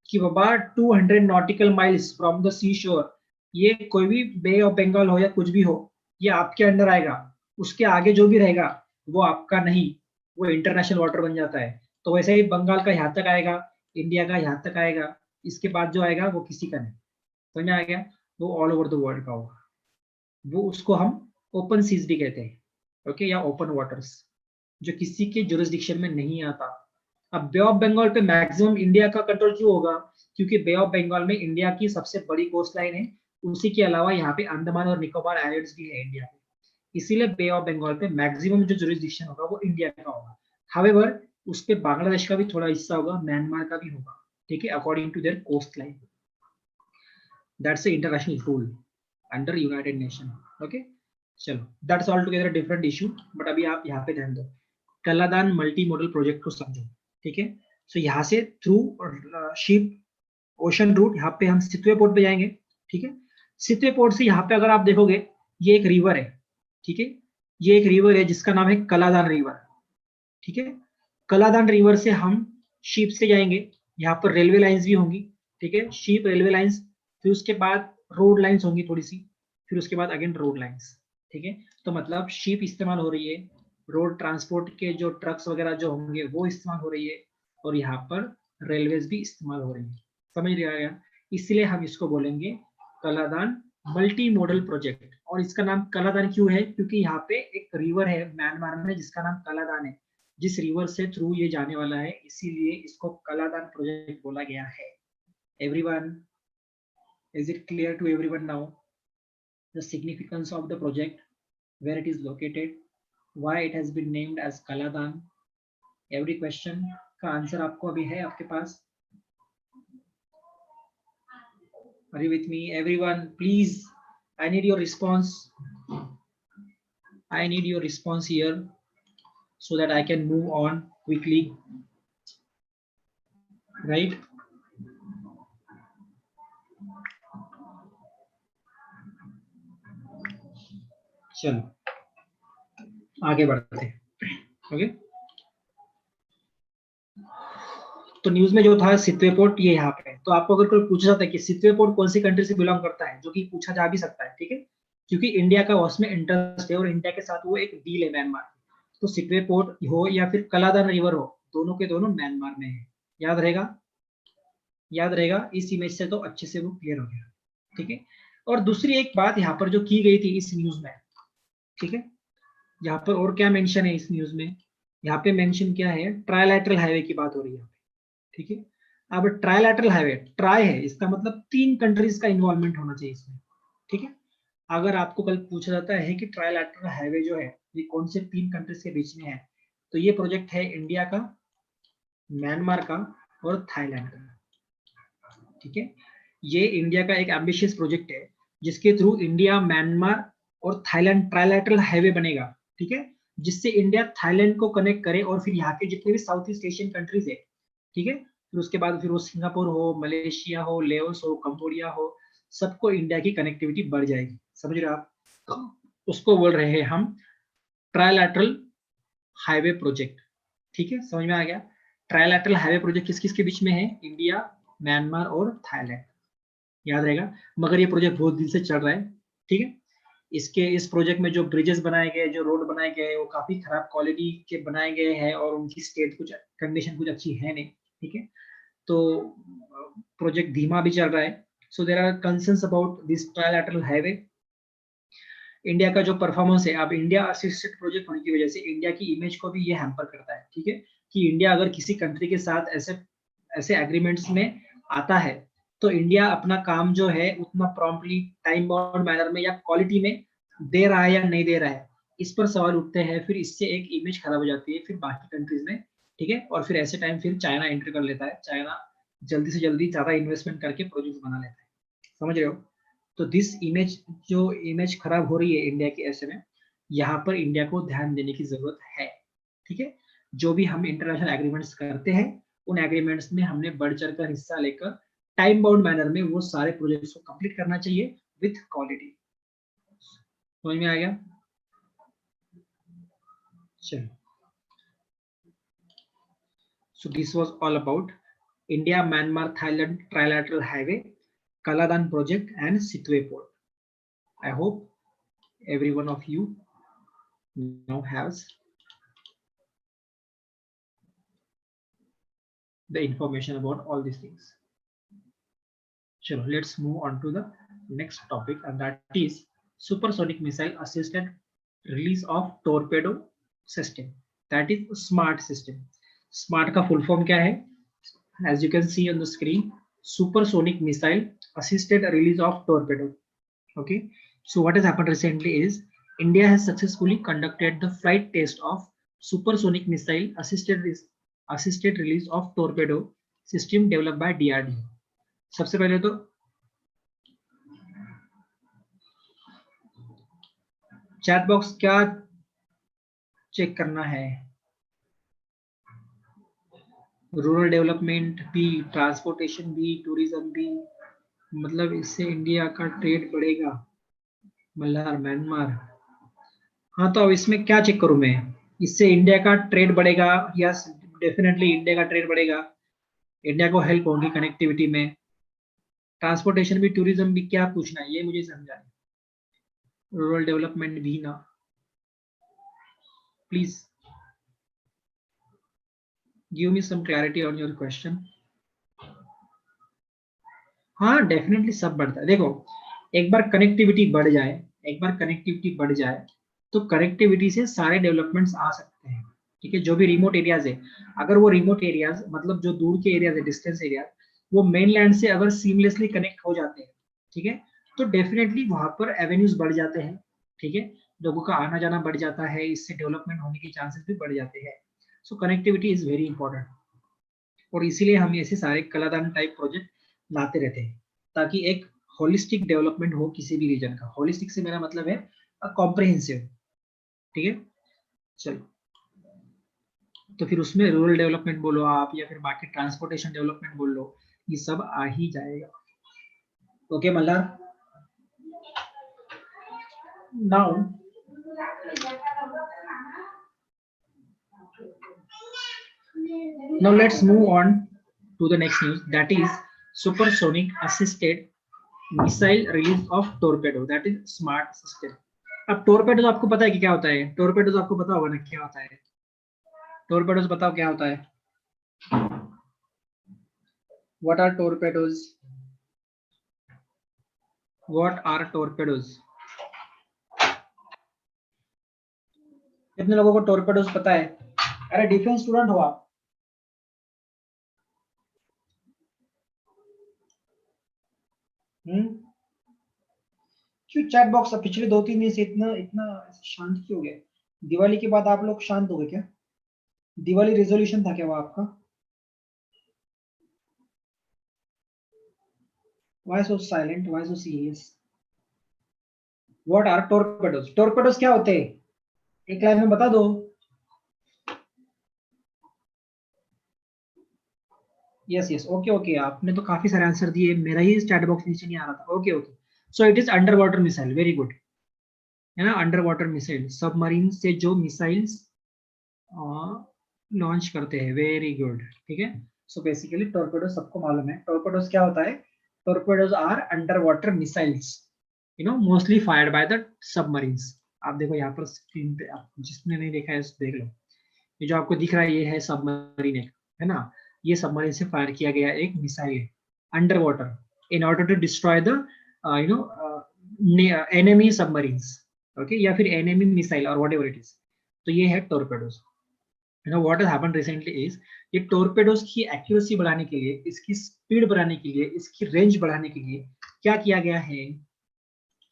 कि बाबा 200 नॉटिकल माइल्स फ्रॉम द सी शोर, ये कोई भी बे ऑफ बंगाल हो या कुछ भी हो, ये आपके अंडर आएगा। उसके आगे जो भी रहेगा वो आपका नहीं, वो इंटरनेशनल वाटर बन जाता है। तो वैसे ही बंगाल का यहाँ तक आएगा, इंडिया का यहाँ तक आएगा, इसके बाद जो आएगा वो किसी का नहीं। समझ में आ गया? वो ऑल ओवर द वर्ल्ड का होगा, वो उसको हम ओपन सीज भी कहते हैं। ओके, या ओपन वाटर्स, जो किसी के जुरिस्डिक्शन में नहीं आता। अब बे ऑफ बंगाल पे मैक्सिमम इंडिया का कंट्रोल क्यों होगा? क्योंकि बे ऑफ बंगाल में इंडिया की सबसे बड़ी कोस्ट लाइन है, उसी के अलावा यहाँ पे अंडमान और निकोबार आइलैंड्स भी है इंडिया में, इसीलिए बे ऑफ बंगाल पे मैक्सिमम जो जुरिस्डिक्शन होगा वो इंडिया का होगा। हावेवर उस पे बांग्लादेश का भी थोड़ा हिस्सा होगा, म्यांमार का भी होगा, ठीक है, according to their coast line. That's a international rule under United Nation. Okay, चलो, that's all together different issue, but अभी आप यहाँ पे ध्यान दो, कलादान मल्टी मॉडल प्रोजेक्ट को समझो, ठीक है। सो यहाँ से थ्रू शिप ओशन रूट यहाँ पे हम सितवे पोर्ट पे जाएंगे, ठीक है। सितवे पोर्ट से यहाँ पे अगर आप देखोगे, ये एक रिवर है, ठीक है, ये एक रिवर है जिसका नाम है कलादान रिवर, ठीक है। कलादान रिवर से हम शिप से जाएंगे, यहाँ पर रेलवे लाइंस भी होंगी, ठीक है, शिप रेलवे लाइंस, फिर उसके बाद रोड लाइंस होंगी थोड़ी सी, फिर उसके बाद अगेन रोड लाइंस, ठीक है। तो मतलब शिप इस्तेमाल हो रही है, रोड ट्रांसपोर्ट के जो ट्रक्स वगैरह जो होंगे वो इस्तेमाल हो रही है, और यहाँ पर रेलवेज भी इस्तेमाल हो रही है, समझ रहे हैं? इसलिए हम इसको बोलेंगे कलादान मल्टी मॉडल प्रोजेक्ट। और इसका नाम कलादान क्यों है? क्योंकि यहाँ पे एक रिवर है म्यांमार में जिसका नाम कलादान है, जिस रिवर से थ्रू ये जाने वाला है, इसीलिए इसको कलादान प्रोजेक्ट बोला गया है। Everyone, is it clear to everyone now the significance of the project, where it is located, why it has been named as Kaladan? Every question का आंसर आपको अभी है आपके पास? Are you with me? Everyone, please, I need your response. I need your response here so that I can move on quickly, right? चलो आगे बढ़ते हैं, okay. तो न्यूज में जो था सितवे पोर्ट ये यहाँ पे, तो आपको अगर कोई पूछा जाता है कि सितवे पोर्ट कौन सी कंट्री से बिलोंग करता है, जो कि पूछा जा भी सकता है, ठीक है, क्योंकि इंडिया का उसमें इंटरेस्ट है और इंडिया के साथ वो एक डील है म्यांमार। तो सितवे पोर्ट हो या फिर कलादान रिवर हो, दोनों के दोनों म्यांमार में है। याद रहेगा, याद रहेगा, इस इमेज से तो अच्छे से वो क्लियर हो गया, ठीक है। और दूसरी एक बात यहाँ पर जो की गई थी इस न्यूज में, ठीक है, यहाँ पर और क्या मेंशन है इस न्यूज में, यहाँ पे मेंशन क्या है, ट्रायलैटरल हाईवे की बात हो रही है, ठीक है। अब ट्रायलैटरल हाईवे, ट्राई है, इसका मतलब 3 कंट्रीज का इन्वॉल्वमेंट होना चाहिए इसमें, ठीक है। अगर आपको कल पूछा जाता है कि ट्रायलैटरल हाईवे जो है ये कौन से 3 कंट्रीज के बीच में है, तो ये प्रोजेक्ट है इंडिया का, म्यांमार का और थाईलैंड का, ठीक है। ये इंडिया का एक एम्बिशियस प्रोजेक्ट है जिसके थ्रू इंडिया, म्यांमार और थाईलैंड ट्रायलैटरल हाईवे बनेगा, ठीक है, जिससे इंडिया थाईलैंड को कनेक्ट करे और फिर यहाँ के जितने भी साउथ ईस्ट एशियन कंट्रीज है, ठीक है, फिर उसके बाद फिर वो सिंगापुर हो, मलेशिया हो, लेओस हो, कंबोडिया हो, सबको इंडिया की कनेक्टिविटी बढ़ जाएगी, समझ रहे हो आप? उसको बोल रहे हैं हम ट्रायलैटरल हाईवे प्रोजेक्ट, ठीक है, समझ में आ गया? ट्रायलैटरल हाईवे प्रोजेक्ट किस किस के बीच में है? इंडिया, म्यांमार और थाईलैंड, याद रहेगा। मगर ये प्रोजेक्ट बहुत दिन से चल रहा है, ठीक है। इस प्रोजेक्ट में जो ब्रिजेस बनाए गए, जो रोड बनाए गए, वो काफी खराब क्वालिटी के बनाए गए हैं और उनकी स्टेट कुछ कंडीशन कुछ अच्छी है नहीं, ठीक है। तो प्रोजेक्ट धीमा भी चल रहा है। So there are concerns about this trilateral highway. India का जो परफॉर्मेंस है, अब इंडिया असिस्टेड प्रोजेक्ट होने की वजह से इंडिया की इमेज को भी ये हैम्पर करता है, ठीक है, कि इंडिया अगर किसी कंट्री के साथ ऐसे ऐसे एग्रीमेंट्स में आता है तो इंडिया अपना काम जो है उतना प्रॉम्प्टली, टाइम बाउंड मैनर में या क्वालिटी में दे रहा है या नहीं दे रहा है, इस पर सवाल उठते हैं। फिर इससे एक इमेज खराब हो जाती है फिर बाकी कंट्रीज में, ठीक है। और फिर ऐसे टाइम फिर चाइना एंट्री कर लेता है, चाइना जल्दी से जल्दी ज्यादा इन्वेस्टमेंट करके प्रोजेक्ट बना लेता है, समझ रहे हो? तो दिस इमेज, जो इमेज खराब हो रही है इंडिया के ऐसे में, यहाँ पर इंडिया को ध्यान देने की जरूरत है, ठीक है। जो भी हम इंटरनेशनल एग्रीमेंट्स करते हैं उन एग्रीमेंट्स में हमने बढ़ चढ़कर हिस्सा लेकर टाइम बाउंड मैनर में वो सारे प्रोजेक्ट्स को कंप्लीट करना चाहिए विथ क्वालिटी। समझ में आ गया? चलो, so this was all about India, Myanmar, Thailand trilateral highway, Kaladan project and Sitwe port. I hope every one of you now has the information about all these things. Chalo, let's move on to the next topic, and that is supersonic missile assisted release of torpedo system, that is smart system. Smart का full form क्या है? As you can see on the screen, supersonic missile assisted release of torpedo. Okay, so what has happened recently is India has successfully conducted the flight test of supersonic missile assisted release of torpedo system developed by DRDO. सबसे पहले तो chat box क्या check करना है? Rural development बी, transportation बी, tourism बी, मतलब इससे इंडिया का ट्रेड बढ़ेगा। मल्हार म्यांमार, हाँ तो अब इसमें क्या चेक करूं मैं? इससे इंडिया का ट्रेड बढ़ेगा? यस, डेफिनेटली इंडिया का ट्रेड बढ़ेगा, इंडिया को हेल्प होगी कनेक्टिविटी में। ट्रांसपोर्टेशन भी, टूरिज्म भी, क्या पूछना है ये मुझे समझा। रूरल डेवलपमेंट भी ना, please give me some clarity on your question. हाँ डेफिनेटली सब बढ़ता है। देखो एक बार कनेक्टिविटी बढ़ जाए, एक बार कनेक्टिविटी बढ़ जाए तो कनेक्टिविटी से सारे डेवलपमेंट्स आ सकते हैं। ठीक है, जो भी रिमोट एरियाज है, अगर वो रिमोट एरियाज मतलब जो दूर के एरियाज है, डिस्टेंस एरिया, वो मेनलैंड से अगर सीमलेसली कनेक्ट हो जाते हैं, ठीक है, तो डेफिनेटली वहां पर एवेन्यूज बढ़ जाते हैं। ठीक है, लोगों का आना जाना बढ़ जाता है, इससे डेवलपमेंट होने के चांसेस भी बढ़ जाते हैं। सो कनेक्टिविटी इज वेरी इंपॉर्टेंट, और इसीलिए हम ऐसे सारे कलादान टाइप प्रोजेक्ट लाते रहते हैं ताकि एक होलिस्टिक डेवलपमेंट हो किसी भी रीजन का। होलिस्टिक से मेरा मतलब है कॉम्प्रिहेंसिव। ठीक है, चलो तो फिर उसमें रूरल डेवलपमेंट बोलो आप, या फिर बाकी ट्रांसपोर्टेशन डेवलपमेंट बोल लो, ये सब आ ही जाएगा। Okay Malhar, now let's move on to the next news, that is supersonic assisted missile release of torpedo, that is smart system. अब टोरपेडोज आपको पता है कि क्या होता है? टोरपेडोज आपको पता होगा ना क्या होता है? टोरपेडोज बताओ क्या होता है? What are torpedoes? What are torpedoes? कितने लोगों को टोरपेडोज पता है? अरे डिफेंस स्टूडेंट हो आप? क्यों चैट बॉक्स पिछले 2-3 दिन से इतना इतना शांत क्यों हो गए? दिवाली के बाद आप लोग शांत हो गए क्या? दिवाली रेजोल्यूशन था क्या वो आपका? Why so silent? Why so serious? What are torpedoes? Torpedoes क्या होते हैं? एक लाइन में बता दो। यस यस, ओके ओके, आपने तो काफी सारे आंसर दिए, मेरा ही चैट बॉक्स नीचे नहीं आ रहा था। Okay okay, so it is under water missile, very good, है ना? अंडर वाटर मिसाइल, सबमरीन से जो मिसाइल्स लॉन्च करते हैं, वेरी गुड। ठीक है, सो बेसिकली टॉर्पेडो सबको मालूम है। टॉर्पेडोज क्या होता है? Torpedoes are under water missiles, you know, mostly fired by the submarines. आप देखो यहाँ पर स्क्रीन पे, आप जिसने नहीं देखा है देख लो, ये जो आपको दिख रहा है ये है सबमरीन एक, है ना? ये सबमरीन से फायर किया गया एक मिसाइल है under water, in order to destroy the you know enemy submarines, okay, या फिर एनिमी मिसाइल और व्हाटएवर इट इज। तो ये है torpedoes. You know what has happened recently is, ये टॉर्पेडोज की एक्यूरेसी बढ़ाने के लिए, इसकी स्पीड बढ़ाने के लिए, इसकी रेंज बढ़ाने के लिए क्या किया गया है?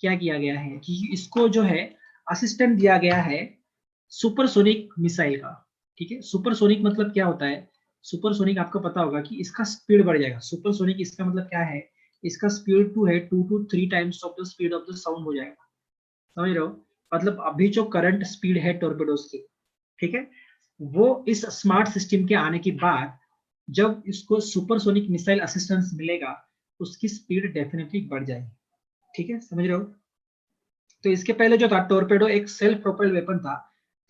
क्या किया गया है कि इसको जो है असिस्टेंट दिया गया है सुपरसोनिक मिसाइल का। ठीक है, सुपरसोनिक मतलब क्या होता है? सुपरसोनिक आपको पता होगा कि इसका स्पीड बढ़ जाएगा। सुपरसोनिक इसका मतलब क्या है? इसका speed 2 to 3 times of the speed of the sound हो जाएगा। समझ रहे हो? मतलब अभी जो करंट स्पीड है टॉर्पेडोज की, ठीक है, वो इस स्मार्ट सिस्टम के आने के बाद जब इसको सुपरसोनिक मिसाइल असिस्टेंस मिलेगा, उसकी स्पीड डेफिनेटली बढ़ जाएगी। ठीक है, समझ रहे हो? तो इसके पहले जो था टॉर्पेडो एक सेल्फ प्रोपेल्ड वेपन था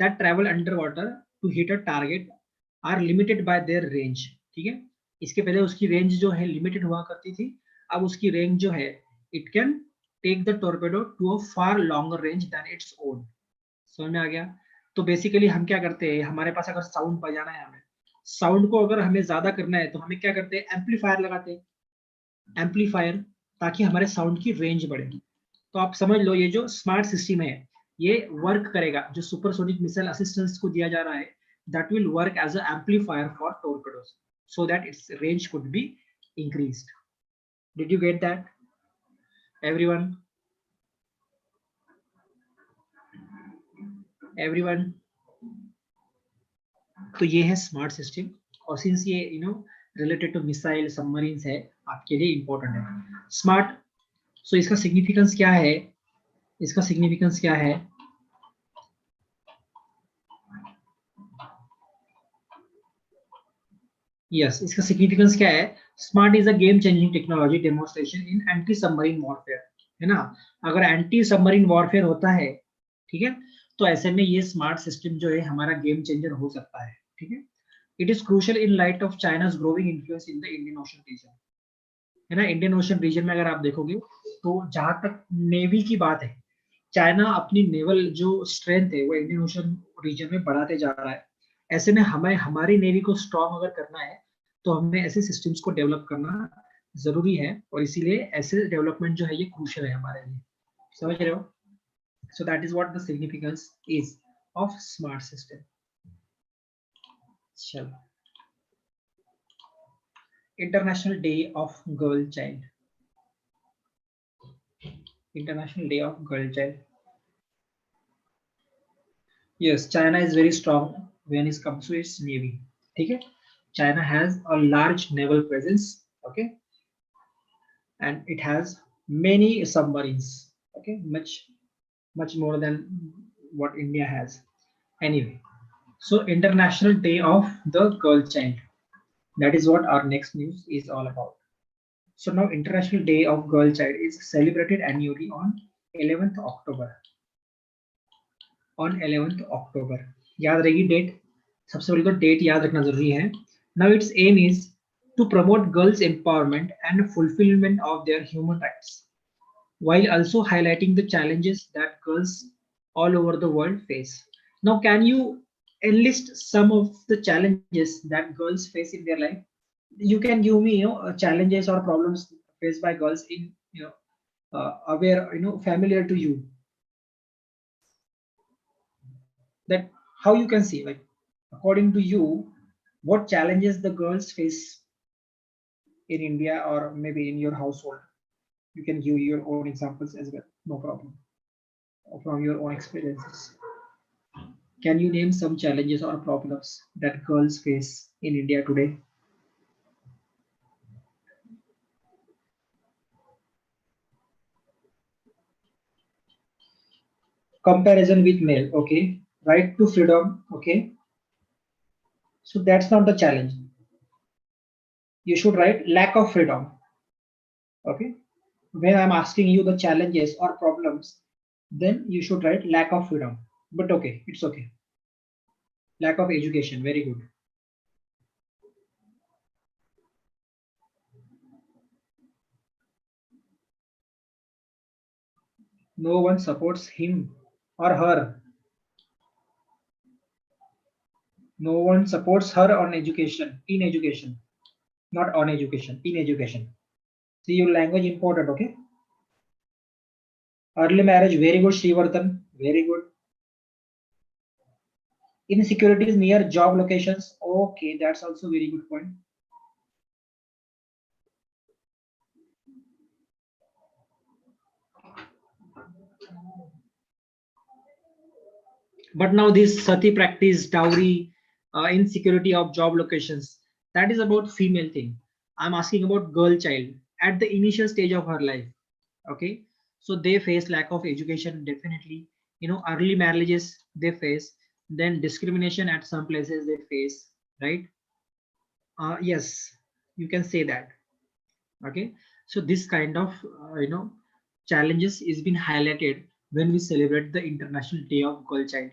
that travel under water to hit a target are limited by their range. ठीक है, इसके पहले उसकी रेंज जो है लिमिटेड हुआ करती थी, अब उसकी रेंज जो है it can take the torpedo to a far longer range than its own. समझ में आ गया? तो बेसिकली हम क्या करते हैं, हमारे पास अगर साउंड बजाना है, हमें साउंड को अगर हमें ज्यादा करना है तो हमें क्या करते हैं? एम्पलीफायर लगाते हैं, एम्पलीफायर, ताकि हमारे साउंड की रेंज बढ़े। तो आप समझ लो ये जो स्मार्ट सिस्टम है ये वर्क करेगा, जो सुपरसोनिक मिसाइल असिस्टेंस को दिया जा रहा है, that will work as an amplifier for torpedoes so that its range could be increased. Did you get that, everyone? Everyone? तो ये है स्मार्ट सिस्टम, और सिंस ये रिलेटेड टू मिसाइल सबमरीन्स है, आपके लिए इंपॉर्टेंट है स्मार्ट। सो इसका सिग्निफिकेंस क्या है? इसका सिग्निफिकेंस क्या है? यस, इसका सिग्निफिकेंस क्या है? Smart is a game changing technology demonstration in anti submarine warfare, है ना? अगर एंटी सबमरीन वॉरफेयर होता है, ठीक है, तो ऐसे में ये स्मार्ट सिस्टम जो है हमारा गेम चेंजर हो सकता है, ठीक है। It is crucial in light of China's growing influence in the Indian ocean region, है ना? इंडियन ओशन रीजन में अगर आप देखोगे तो जहां तक नेवी की बात है, चाइना अपनी नेवल जो स्ट्रेंथ है वो इंडियन ओशन रीजन में बढ़ाते जा रहा है। ऐसे में हमें हमारी नेवी को स्ट्रांग अगर करना है तो हमें ऐसे सिस्टम्स को डेवलप करना जरूरी है, और इसीलिए ऐसे डेवलपमेंट जो है ये क्रूशियल है हमारे लिए, समझ रहे हो? So that is what the significance is of smart system. चलो, international day of girl child, international day of girl child. Yes, China is very strong when it comes to its navy. Okay, China has a large naval presence. Okay, and it has many submarines. Okay, much more than what India has. Anyway, so International Day of the Girl Child. That is what our next news is all about. So now International Day of Girl Child is celebrated annually on 11th October. On 11th October, याद रहेगी date, सबसे पहले तो date याद रखना जरूरी है। Now its aim is to promote girls' empowerment and fulfillment of their human rights, while also highlighting the challenges that girls all over the world face. Now, can you enlist some of the challenges that girls face in their life? You can give me, challenges or problems faced by girls in, aware, familiar to you, that how you can see, like, according to you, what challenges the girls face in India or maybe in your household. You can give your own examples as well, no problem, or from your own experiences. Can you name some challenges or problems that girls face in India today? Comparison with male, okay. Right to freedom, okay. So that's not the challenge. You should write lack of freedom, okay. When I'm asking you the challenges or problems, then you should write lack of freedom. But okay, it's okay. Lack of education, very good. No one supports him or her. No one supports her on education, in education, not on education, in education. See, your language important, okay? Early marriage, very good, Srivardhan, very good. Insecurities near job locations, okay, that's also very good point. But now this sati practice, dowry, insecurity of job locations, that is about female thing. I'm asking about girl child at the initial stage of her life, okay. So they face lack of education, definitely, early marriages they face, then discrimination at some places they face, right? Yes, you can say that, okay. So this kind of challenges is been highlighted when we celebrate the International Day of Girl Child,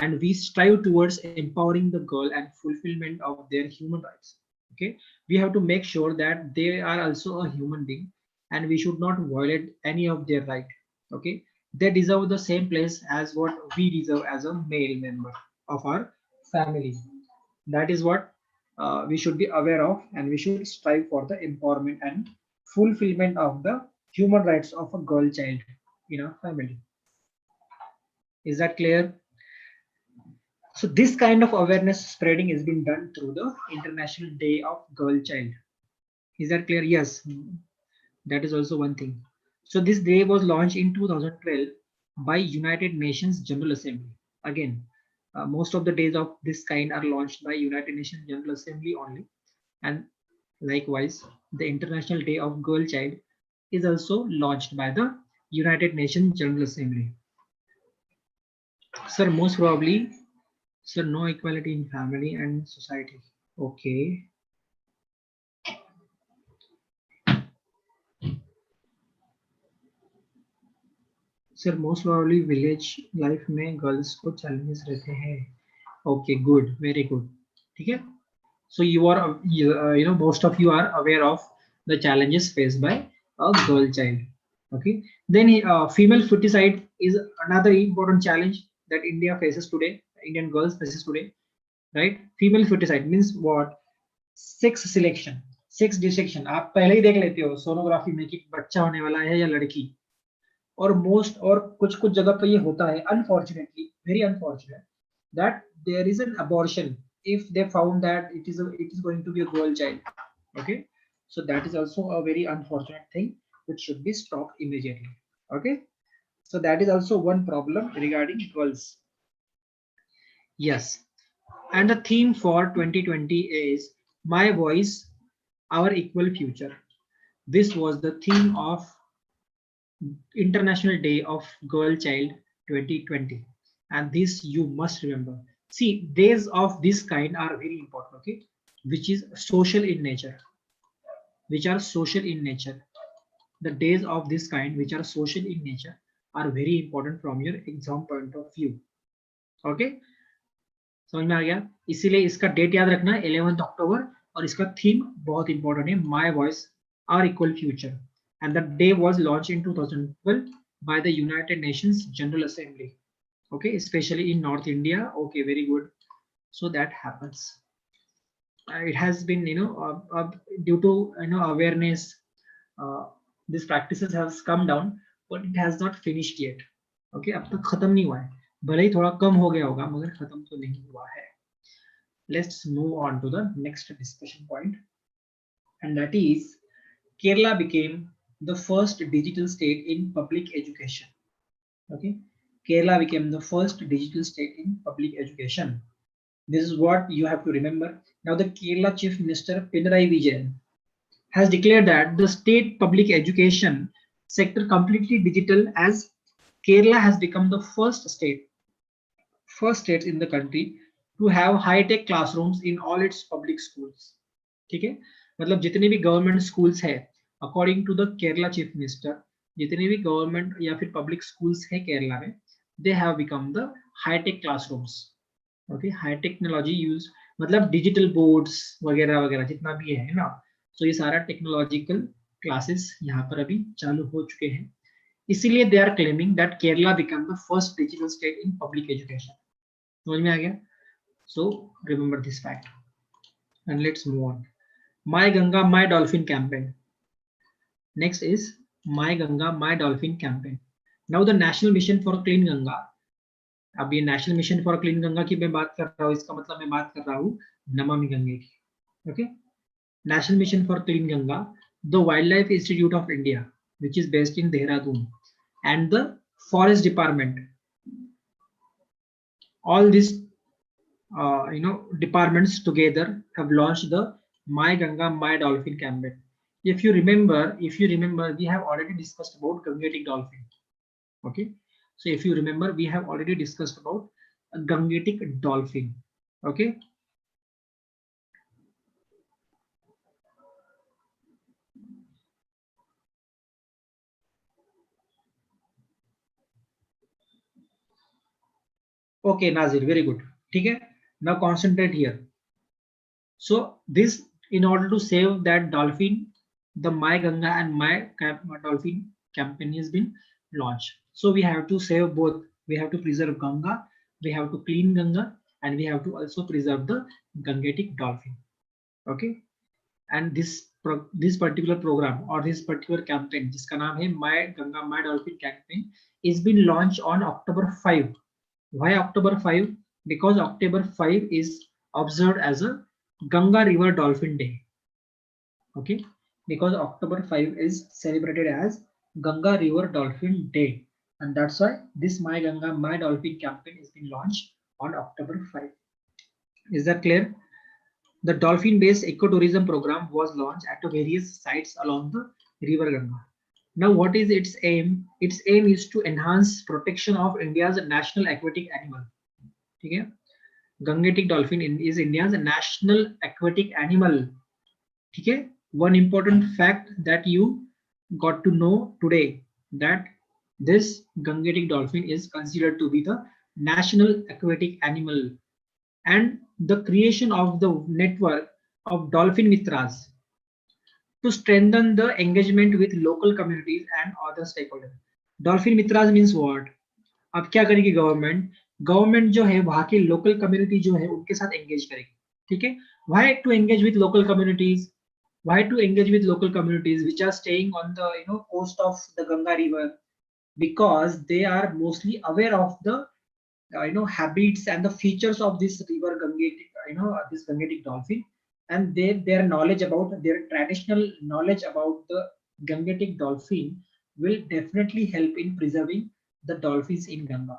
and we strive towards empowering the girl and fulfillment of their human rights, okay. We have to make sure that they are also a human being, and we should not violate any of their right, okay. They deserve the same place as what we deserve as a male member of our family. That is what we should be aware of, and we should strive for the empowerment and fulfillment of the human rights of a girl child in our family. Is that clear? So this kind of awareness spreading has been done through the International Day of Girl Child. Is that clear? Yes, that is also one thing. So this day was launched in 2012 by United Nations General Assembly. Again, most of the days of this kind are launched by United Nations General Assembly only. And likewise, the International Day of Girl Child is also launched by the United Nations General Assembly. Sir, most probably, sir, no equality in family and society. Okay. Sir most probably village life में girls को challenges रहते हैं. Okay good very good. ठीक है. So you are most of you are aware of the challenges faced by a girl child. Okay. Then female foeticide is another important challenge that India faces today. Indian girls faces today. Right. Female foeticide means what? Sex selection, sex dissection. आप पहले ही देख लेते हो sonography में कि बच्चा होने वाला है या लड़की. और मोस्ट और कुछ कुछ जगह पे ये होता है unfortunately very unfortunate that there is an abortion if they found that it is going to be a girl child. Okay, so that is also a very unfortunate thing which should be stopped immediately. Okay, so that is also one problem regarding girls. Yes, and the theme for 2020 is my voice, our equal future. This was the theme of International Day of Girl Child 2020, and this you must remember. See, days of this kind are very important, okay, which is social in nature, which are social in nature. The days of this kind, which are social in nature, are very important from your exam point of view. Okay, समझ में आ गया. इसीलिए इसका date याद रखना 11 अक्टूबर और इसका थीम बहुत इंपॉर्टेंट है, my voice our equal future. And the day was launched in 2012 by the United Nations General Assembly. Okay, especially in North India. Okay, very good. So that happens. It has been, due to awareness, these practices has come down, but it has not finished yet. Okay, अब तक खत्म नहीं हुआ है. भले ही थोड़ा कम हो गया होगा, मगर खत्म तो नहीं हुआ है. Let's move on to the next discussion point, and that is Kerala became the first digital state in public education. Okay, Kerala became the first digital state in public education. This is what you have to remember. Now the Kerala Chief Minister Pinarayi Vijayan has declared that the state public education sector completely digital, as Kerala has become the first state in the country to have high tech classrooms in all its public schools. ठीक है, मतलब जितने भी government schools है, according to the Kerala chief minister, जितने भी government या फिर पब्लिक स्कूल्स है केरला में, they have become the high tech classrooms. Okay, high technology use मतलब डिजिटल बोर्ड्स वगैरह वगैरह जितना भी है ना, तो ये सारा टेक्नोलॉजिकल क्लासेस यहाँ पर अभी चालू हो चुके हैं. इसीलिए they are claiming that Kerala become the first digital state in public education. समझ में आ गया? So remember this fact and let's move on. My Ganga, My Dolphin campaign. Next is My Ganga, My Dolphin campaign. Now the National Mission for Clean Ganga. अब ये national mission for clean Ganga की मैं बात कर रहा हूँ, इसका मतलब मैं बात कर रहा हूँ नमामि गंगे की. Okay, national mission for clean Ganga, the wild life institute of India which is based in Dehradun and the forest department, all these departments together have launched the My Ganga, My Dolphin campaign. If you remember, we have already discussed about Gangetic dolphin. Okay, so if you remember, we have already discussed about a Gangetic dolphin. Okay, okay, Nazir, very good. Okay, now concentrate here. So this, in order to save that dolphin, the My Ganga and My Dolphin campaign has been launched. So we have to save both. We have to preserve Ganga, we have to clean Ganga, and we have to also preserve the Gangetic dolphin. Okay, and this particular program or this particular campaign, जिसका नाम है My Ganga, My Dolphin campaign, is been launched on October 5. Why October 5? Because October 5 is observed as a Ganga River Dolphin Day. Okay, because October 5 is celebrated as Ganga River Dolphin Day, and that's why this My Ganga My Dolphin campaign is being launched on October 5. Is that clear? The dolphin-based ecotourism program was launched at various sites along the river Ganga. Now, what is its aim? Its aim is to enhance protection of India's national aquatic animal. Okay? Gangetic dolphin is India's national aquatic animal. Okay? One important fact that you got to know today, that this Gangetic dolphin is considered to be the national aquatic animal, and the creation of the network of dolphin mitras to strengthen the engagement with local communities and other stakeholders. Dolphin mitras means what? अब क्या करेगी government? Government जो है वहां के local community जो है उनके साथ एंगेज करेगी. ठीक है? Why to engage with local communities? Why to engage with local communities which are staying on the coast of the Ganga River? Because they are mostly aware of the habits and the features of this river Gangetic, this Gangetic dolphin, and their knowledge about their traditional knowledge about the Gangetic dolphin will definitely help in preserving the dolphins in Ganga.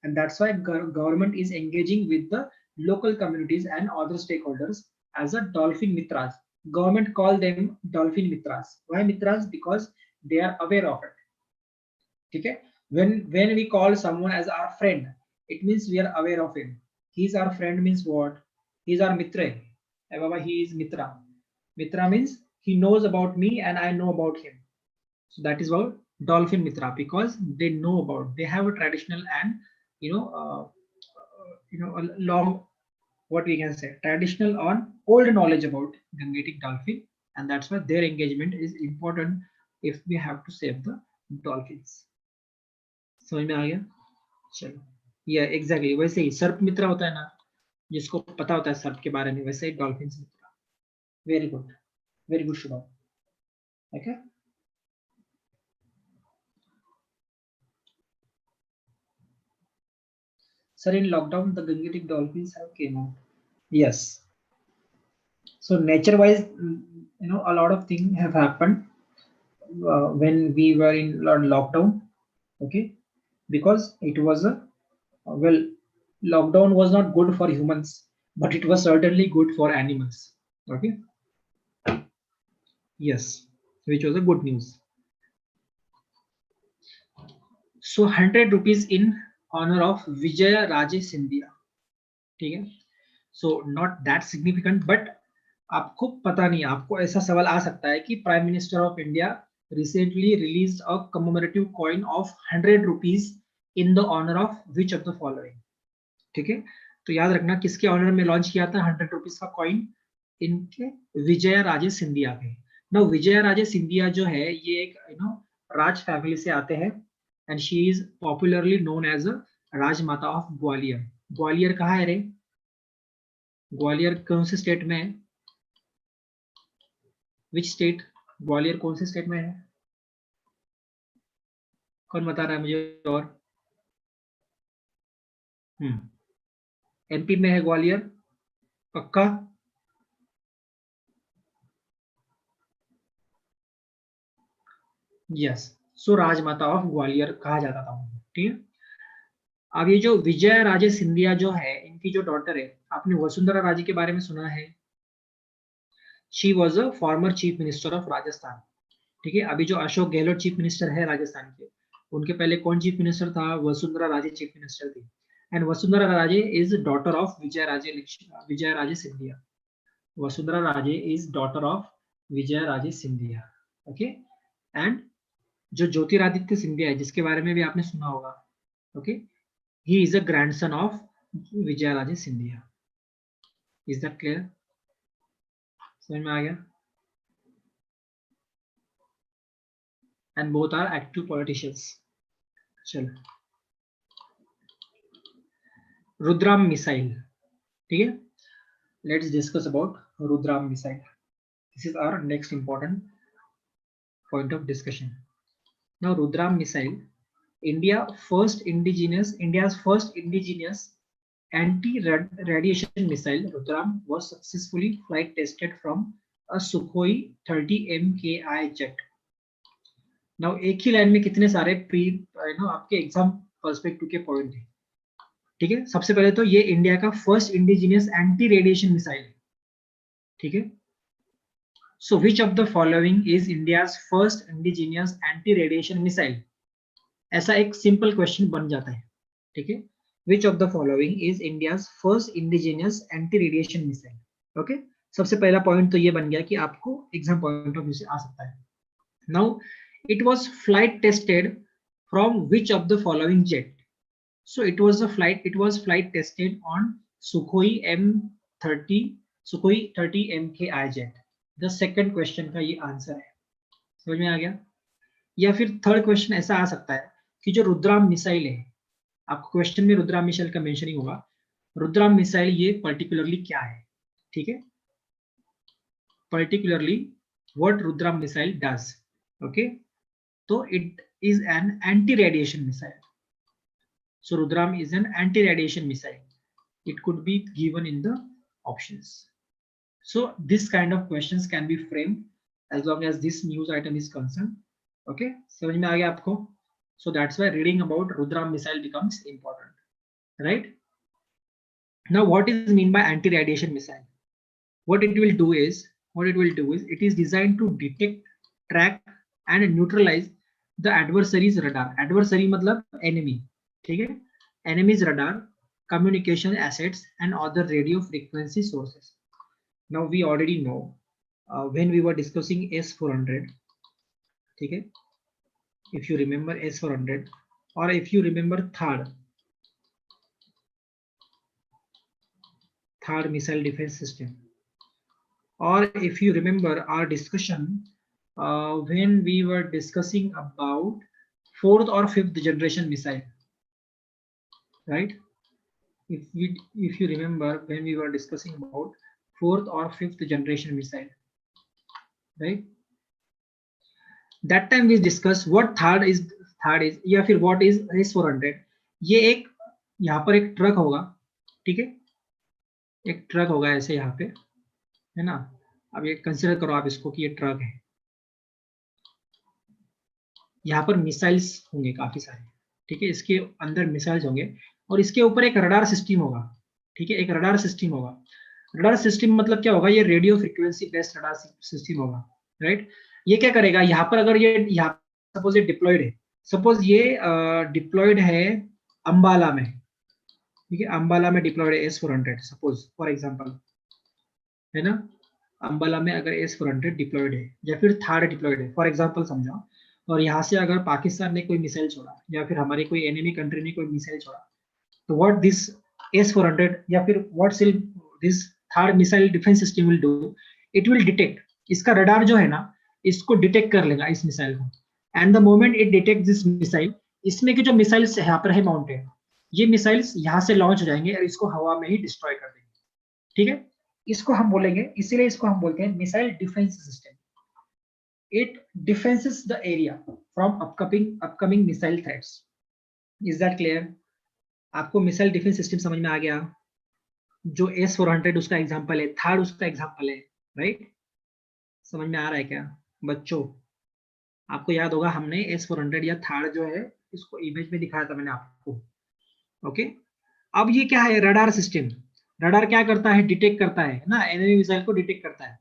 And that's why government is engaging with the local communities and other stakeholders as a dolphin mitras. Government call them dolphin mitras. Why mitras? Because they are aware of it. Okay? When we call someone as our friend, it means we are aware of him. He's our friend means what? He's our mitra. Hey Baba, he is mitra. Mitra means he knows about me and I know about him. So that is what dolphin mitra, because they know about, they have a traditional and a long, what we can say, traditional on old knowledge about Gangetic dolphin, and that's why their engagement is important if we have to save the dolphins. समझ में आ गया? चलो, ये exactly वैसे ही सर्प मित्र होता है ना, जिसको पता होता है सर्प के बारे में, वैसे ही डॉल्फिन मित्र. Very good Shubham. Okay, sir, in lockdown the Gangetic dolphins have came out. Yes, so nature wise, a lot of things have happened when we were in lockdown. Okay, because it was a, well, lockdown was not good for humans, but it was certainly good for animals. Okay, yes, which was a good news. So 100 rupees in honor of Vijaya Raje Scindia. ठीक है? So not that significant, but आपको पता नहीं, आपको ऐसा सवाल आ सकता है कि prime minister of India recently released a commemorative coin of 100 rupees in the honor of which of the following. ठीक है? तो याद रखना किसके ऑनर में लॉन्च किया था 100 रुपीज का कॉइन? इनके विजया राजे सिंधिया के. नाउ विजया राजे सिंधिया जो है ये एक राज फैमिली से आते हैं, and she is popularly known as a Rajmata of Gwalior. Gwalior कहाँ है रे? ग्वालियर कौन से स्टेट में है? Which state? ग्वालियर कौन से स्टेट में है? कौन बता रहा है मुझे? और एमपी में है ग्वालियर? पक्का? Yes, so Rajmata of Gwalior कहा जाता था. ठीक है. अब ये जो विजय राजे सिंधिया जो है, इनकी जो डॉटर है, आपने वसुंधरा राजे के बारे में सुना है? She was a former chief minister of Rajasthan. ठीक है. अभी जो अशोक गहलोत चीफ मिनिस्टर है राजस्थान के, उनके पहले कौन चीफ मिनिस्टर था? वसुंधरा राजे चीफ मिनिस्टर थी. And Vasundhara Raje is daughter of Vijay Raje Scindia. Vasundhara Raje is daughter of Vijay Raje Scindia. Okay. And जो ज्योतिरादित्य सिंधिया है, जिसके बारे में भी आपने सुना होगा, okay, he is a grandson of Vijay Raje Scindia. Is that clear? समझ में आ गया? And both are active politicians. चलो, रुद्राम मिसाइल. ठीक है. Let's discuss about Rudram missile. This is our next important point of discussion. Now Rudram missile India's first indigenous anti-radiation missile Rudram was successfully flight tested from a Sukhoi 30 MKI jet. Now एक ही line में कितने सारे pre आपके exam perspective के point है, ठीक है। सबसे पहले तो ये इंडिया का first indigenous anti radiation missile है, ठीक है। So which of the following is India's first indigenous anti radiation missile, ऐसा एक सिंपल क्वेश्चन बन जाता है, ठीक है। Which of the following is India's first indigenous anti radiation missile, okay. सबसे पहला पॉइंट तो ये बन गया कि आपको एग्जाम पॉइंट ऑफ व्यू से आ सकता है। Now it was flight tested from which of the following jet? So it was flight tested on Sukhoi Sukhoi 30 MKI jet. The second question का ये आंसर है, समझ में आ गया। या फिर थर्ड क्वेश्चन ऐसा आ सकता है कि जो रुद्राम मिसाइल है, आपको क्वेश्चन में रुद्राम मिसाइल का मेंशनिंग होगा, रुद्राम मिसाइल ये पर्टिकुलरली क्या है, ठीक है। Particularly what Rudram missile does, okay. So it is an anti-radiation missile. So Rudram is an anti-radiation missile. It could be given in the options. So this kind of questions can be framed as long as this news item is concerned. Okay, समझ में आ गया आपको? So that's why reading about Rudram missile becomes important, right? Now, what is mean by anti-radiation missile? What it will do is it is designed to detect, track, and neutralize the adversary's radar. Adversary मतलब enemy, ठीक है। Enemy's radar, communication assets, and other radio frequency sources. Now we already know when we were discussing S400, ठीक है। If you remember S400, or if you remember third missile defense system, or if you remember our discussion when we were discussing about fourth or fifth generation missile, right? If you remember when we were discussing about fourth or fifth generation missile, right? That time we discussed what third is या फिर what is S400। ये एक यहाँ पर एक truck होगा, ठीक है। एक ट्रक होगा ऐसे यहाँ पे, है ना। अब ये कंसिडर करो आप इसको कि ये ट्रक है, यहाँ पर मिसाइल्स होंगे काफी सारे, ठीक है। इसके अंदर मिसाइल्स होंगे और इसके ऊपर एक रडार सिस्टम होगा, ठीक है। एक रडार सिस्टम होगा। रडार सिस्टम मतलब क्या होगा, ये radio frequency based radar system होगा, राइट। ये क्या करेगा, यहाँ पर अगर ये यहाँ सपोज ये डिप्लॉयड है, सपोज ये डिप्लॉयड है अंबाला में, ठीक है। अंबाला में डिप्लॉयड है S400 सपोज फॉर एग्जांपल, है ना। अंबाला में अगर S400 डिप्लॉयड है या फिर थर्ड डिप्लॉयड है फॉर एग्जांपल समझो, और यहाँ से अगर पाकिस्तान ने कोई मिसाइल छोड़ा या फिर हमारे कोई एनिमी कंट्री ने कोई मिसाइल छोड़ा, तो व्हाट दिस S400 या फिर what will this third missile defence system will do, it will detect, इसका रडार जो है ना इसको डिटेक्ट कर लेगा इस मिसाइल को, and the moment it detect this missile, इसमें के जो मिसाइल्स यहाँ पर है माउंटेड, ये मिसाइल्स यहाँ से लॉन्च हो जाएंगे और इसको हवा में ही डिस्ट्रॉय कर देंगे, ठीक है। इसको हम बोलेंगे, इसीलिए इसको हम बोलते हैं missile defence system. It defenses the area from upcoming missile threats. Is that clear? आपको मिसाइल डिफेंस सिस्टम समझ में आ गया। जो S400 उसका एग्जांपल है, थर्ड उसका एग्जांपल है, राइट। समझ में आ रहा है क्या बच्चों? आपको याद होगा हमने S400 या थर्ड जो है इसको इमेज में दिखाया था मैंने आपको, ओके। अब ये क्या है, रडार सिस्टम। रडार क्या करता है, डिटेक्ट करता है ना, एनिमी मिसाइल को डिटेक्ट करता है।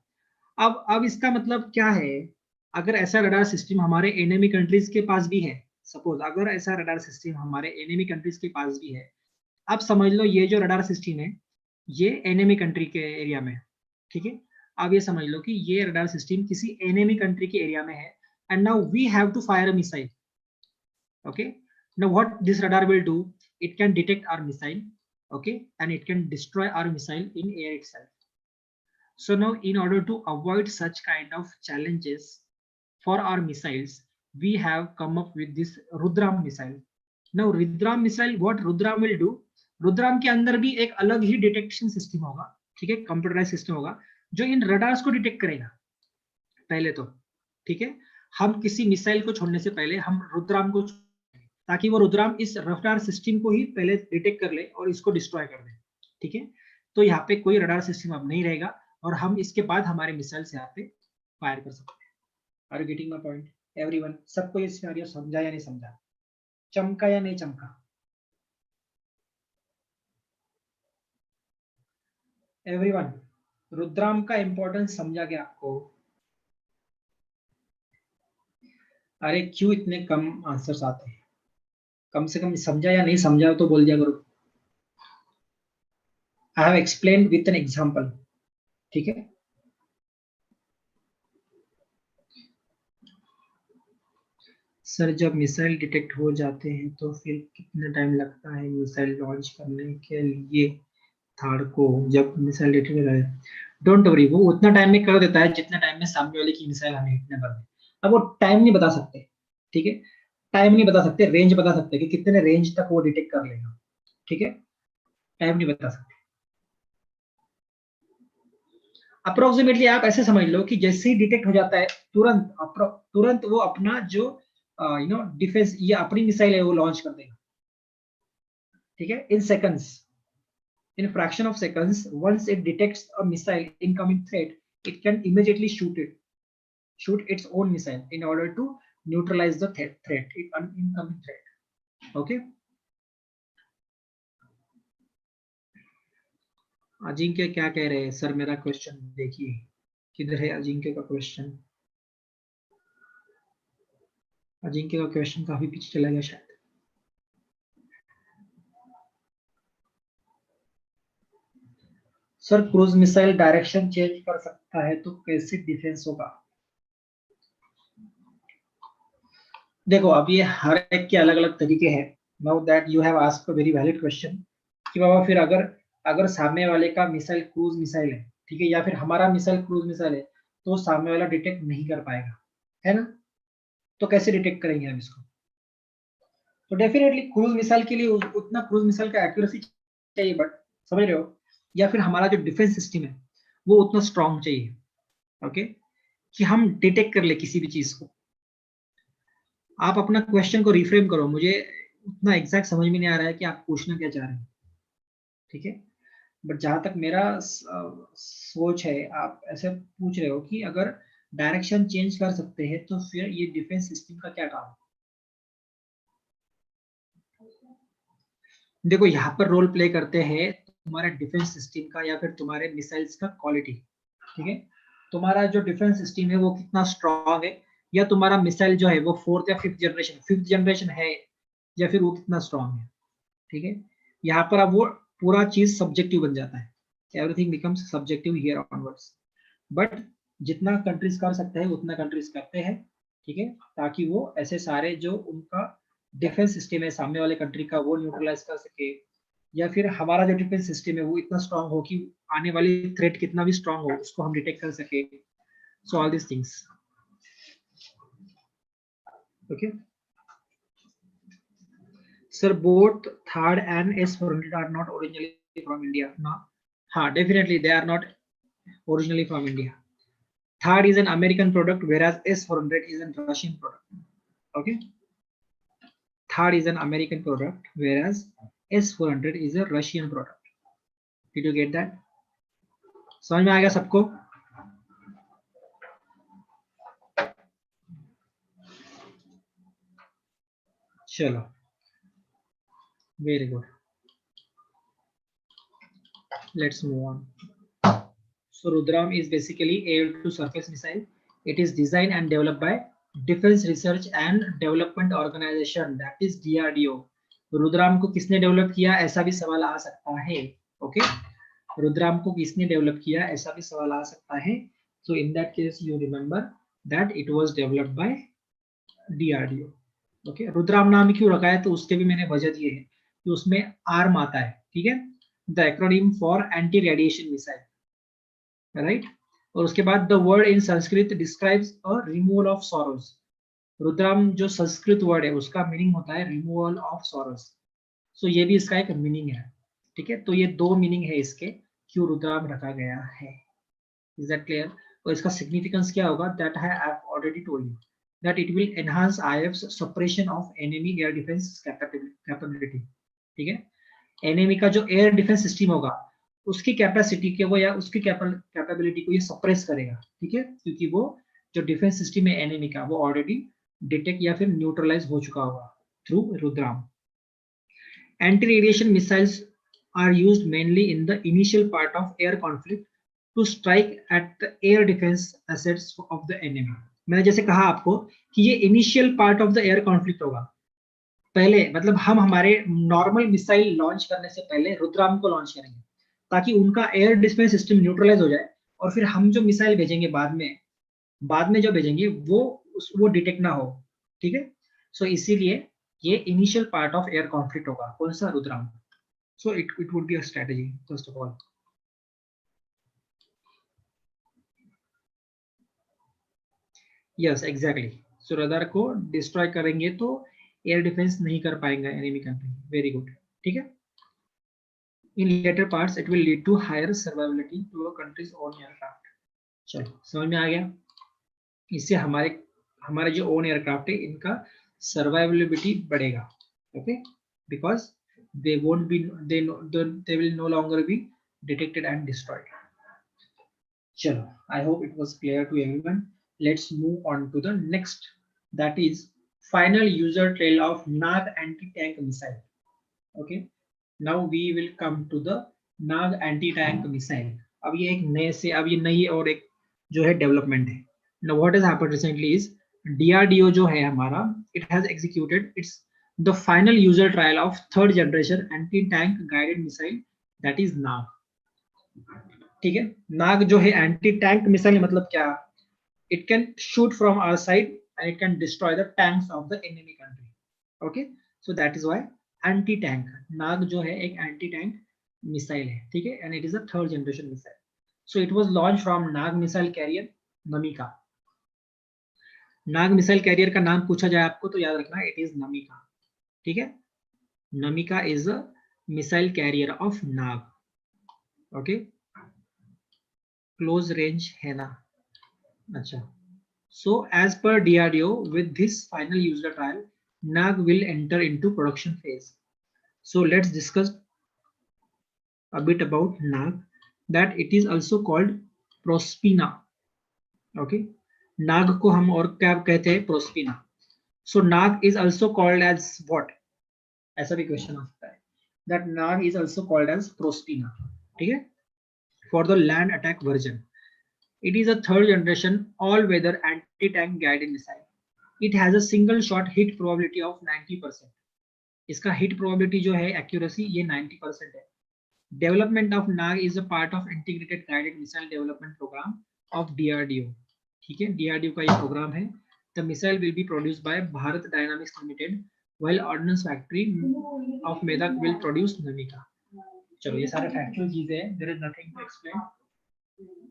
अब इसका मतलब क्या है, अगर ऐसा रडार सिस्टम हमारे एनिमी कंट्रीज के पास भी है, सपोज अगर ऐसा रडार सिस्टम हमारे एनिमी कंट्रीज के पास भी है, अब समझ लो ये जो रडार सिस्टम है ये एनिमी कंट्री के एरिया में, ठीक है। अब ये समझ लो कि ये रडार सिस्टम किसी एनिमी कंट्री के एरिया में है, and now we have to fire a missile, okay. Now what this radar will do, it can detect our missile, okay, and it can destroy our missile in air itself. So now in order to avoid such kind of challenges for our missiles, we have come up with this Rudram missile. Now Rudram missile, what Rudram will do, Rudram के अंदर भी एक अलग ही detection system होगा, ठीक है, computerise system होगा जो इन रडार्स को डिटेक्ट करेगा पहले तो, ठीक है। हम किसी मिसाइल को छोड़ने से पहले हम रुद्राम को, ताकि वो रुद्राम इस रडार सिस्टम को ही पहले डिटेक्ट कर ले और इसको डिस्ट्रॉय कर दे। ठीक है, तो यहाँ पे कोई रडार सिस्टम अब नहीं रहेगा और हम इसके बाद हमारे मिसाइल्स यहाँ पे फायर कर सकते हैं। Are you getting my point everyone? सबको ये सिनेरियो समझा या नहीं समझा, चमका या नहीं चमका? एवरीवन, रुद्राम का इंपॉर्टेंस समझा क्या आपको? अरे क्यों इतने कम आंसर्स आते हैं? कम से कम समझा या नहीं समझा तो बोल दिया करो। I have explain with an example. ठीक है, सर जब मिसाइल डिटेक्ट हो जाते हैं तो फिर कितना टाइम लगता है मिसाइल लॉन्च करने के लिए थर्ड को? जब मिसाइल डिटेक्ट हो जाए, डोंट वरी, वो उतना टाइम में कर देता है जितना टाइम में सामने वाले की मिसाइल हमें हिट न कर दे। अब वो टाइम नहीं बता सकते, ठीक है, टाइम नहीं बता सकते, रेंज बता सकते कि कितने रेंज तक वो डिटेक्ट कर लेगा। ठीक है, टाइम नहीं बता सकते। अप्रोक्सीमेटली आप ऐसे समझ लो कि जैसे ही डिटेक्ट हो जाता है तुरंत तुरंत वो अपना जो डिफेंस ये अपनी मिसाइल है वो लॉन्च कर देगा। ठीक है, इन seconds, in a fraction of seconds, once it detects a missile incoming threat, it can immediately shoot its own missile in order to neutralize the incoming threat. Okay, Ajinkya क्या कह रहे हैं? सर मेरा क्वेश्चन देखिए, किधर है अजिंक्य का क्वेश्चन? अजिंक्य का क्वेश्चन काफी पीछे चला गया शायद। Sir cruise missile direction change कर सकता है तो कैसे डिफेंस होगा? देखो अब ये हर एक के अलग अलग तरीके हैं। Now that you have asked a very valid question कि बाबा फिर अगर अगर सामने वाले का मिसाइल क्रूज मिसाइल है, ठीक है, या फिर हमारा मिसाइल क्रूज मिसाइल है, तो सामने वाला डिटेक्ट नहीं कर पाएगा, है ना? तो कैसे डिटेक्ट करेंगे हम इसको? तो डेफिनेटली क्रूज मिसाइल के लिए उतना क्रूज मिसाइल का एक्यूरेसी चाहिए, बट समझ रहे हो, या फिर हमारा जो डिफेंस सिस्टम है वो उतना स्ट्रांग चाहिए, ओके, कि हम डिटेक्ट कर ले किसी भी चीज को। आप अपना क्वेश्चन को रिफ्रेम करो, मुझे उतना एग्जैक्ट समझ में नहीं आ रहा है कि आप पूछना क्या चाह रहे हैं। ठीक है, बट जहां तक मेरा सोच है, आप ऐसे पूछ रहे हो कि अगर डायरेक्शन चेंज कर सकते हैं तो फिर ये डिफेंस सिस्टम का क्या काम है? देखो यहाँ पर रोल प्ले करते हैं तुम्हारे डिफेंस सिस्टम का या फिर तुम्हारे मिसाइल्स का क्वालिटी। ठीक है, तुम्हारा जो डिफेंस सिस्टम है वो कितना स्ट्रांग है, या तुम्हारा मिसाइल जो है वो फोर्थ या फिफ्थ जनरेशन है, या फिर वो कितना स्ट्रांग है। ठीक है, यहाँ पर अब वो पूरा चीज सब्जेक्टिव बन जाता है, everything becomes subjective here onwards. But जितना कंट्रीज कर सकते हैं उतना कंट्रीज करते हैं। ठीक है, ताकि वो ऐसे सारे जो उनका डिफेंस सिस्टम है सामने वाले कंट्री का वो न्यूट्रलाइज कर सके, या फिर हमारा जो डिफेंस सिस्टम है वो इतना स्ट्रांग हो कि आने वाली थ्रेट कितना भी स्ट्रांग हो उसको हम डिटेक्ट कर सके। So all this things, okay sir. Both third and S-400 are not originally from India ना? हाँ, definitely they are not originally from India. Third is an American product, whereas S-400 is a Russian product. Okay, Third is an American product, whereas S-400 is a Russian product. Did you get that? समझ में आ गया सबको? चलो, very good. Let's move on. So Rudram is basically air to surface missile. It is designed and developed by Defense Research and Development Organization, that is DRDO. रुद्राम को किसने develop किया, ऐसा भी सवाल आ सकता है। ओके, रुद्राम को किसने डेवलप किया, ऐसा भी सवाल आ सकता है। So in that case you remember that it was developed by DRDO। Okay, Rudram नाम क्यों रखा है, तो उसके भी मैंने वजह दिए है कि उसमें आर्म आता है। ठीक है, the acronym for anti radiation missile, right. और उसके बाद the word in Sanskrit describes a removal of sorrows. Rudram जो संस्कृत वर्ड है उसका मीनिंग होता है रिमूवल ऑफ सॉरोज। सो ये भी इसका एक मीनिंग है। ठीक है, तो ये दो मीनिंग है इसके, क्यों रुद्राम रखा गया है। Is that clear? और इसका सिग्निफिकेंस क्या होगा, that I have already told you. that it will enhance IF's suppression of enemy air defense capability. ठीक है, एनिमी का जो एयर डिफेंस सिस्टम होगा उसकी कैपेसिटी के वो या उसकी कैपेबिलिटी को ये सप्रेस करेगा, ठीक है, क्योंकि वो जो डिफेंस सिस्टम है एनिमी का वो ऑलरेडी डिटेक्ट या फिर न्यूट्रलाइज हो चुका होगा through Rudram. Anti radiation missiles are used mainly in the initial part of air conflict to strike at the air defense assets of the enemy. मैंने जैसे कहा आपको कि ये initial part of the air conflict होगा, पहले मतलब हम हमारे नॉर्मल मिसाइल लॉन्च करने से पहले रुद्राम को लॉन्च करेंगे ताकि उनका एयर डिफेंस सिस्टम न्यूट्रलाइज हो जाए, और फिर हम जो मिसाइल भेजेंगे बाद में जो भेजेंगे वो डिटेक्ट ना हो, ठीक है. सो इसीलिए ये initial part of air conflict होगा, कौन सा, रुद्राम. So it would be a strategy first of all. Yes, exactly. So radar को destroy करेंगे तो air defense नहीं कर पाएंगे enemy country. Very good. ठीक है. In later parts, it will lead to higher survivability to a country's own aircraft. चलो समझ में आ गया. इससे हमारे जो own aircraft है इनका survivability बढ़ेगा. Okay, because they won't be they will no longer be detected and destroyed. Chalo, I hope it was clear to everyone. Let's move on to the next, that is final user trial of Nag anti-tank missile. Okay, now we will come to the Nag anti-tank missile. अब ये एक नई और एक जो है development है. Now what has happened recently is DRDO जो है हमारा, it has executed its the final user trial of third generation anti-tank guided missile, that is NAG. ठीक है, नाग जो है एंटी टैंक मिसाइल, मतलब क्या, it can shoot from our side and it can destroy the tanks of the enemy country. Okay, so that is why anti tank Nag जो है एक anti tank missile है, ठीक है, and it is a third generation missile. So it was launch from Nag missile carrier NAMICA. Nag missile carrier का नाम पूछा जाए आपको तो याद रखना इट इज नमिका, ठीक है. Namika is a missile carrier of Nag. Okay, close range है ना. अच्छा, so as per DRDO, with this final user trial, NAG will enter into production phase. So let's discuss a bit about NAG, that it is also called Prospina. Okay, NAG को हम और क्या कहते हैं, Prospina. So NAG is also called as what? ऐसा भी question आ सकता है, that NAG is also called as Prospina, ठीक है, for the land attack version. It is a third generation all-weather anti-tank guided missile. It has a single shot hit probability of 90%. इसका hit probability जो है accuracy ये 90% है. Development of NAG is a part of integrated guided missile development program of DRDO. ठीक है, DRDO का ये programme है. The missile will be produced by Bharat Dynamics Limited, while Ordnance Factory of Medak will produce Namika. चलो ये सारे factual चीजें हैं, there is nothing to explain.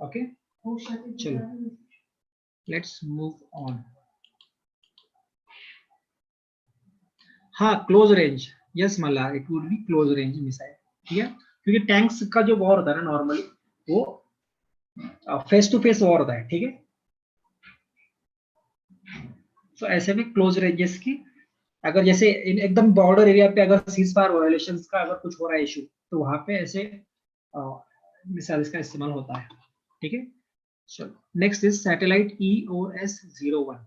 Okay, चलो लेट्स मूव ऑन. हाँ, close range, yes Malla, it would be close range missile, ठीक है, क्योंकि टैंक्स का जो वॉर होता है ना नॉर्मली वो फेस टू फेस वॉर होता है, ठीक है. सो ऐसे में क्लोज रेंजेस की अगर जैसे एकदम बॉर्डर एरिया पे अगर सीज फायर वायलेशंस का अगर कुछ हो रहा है इशू, तो वहां पे ऐसे मिसाइल्स का इस्तेमाल होता है, ठीक है. चलो next is satellite EOS-01.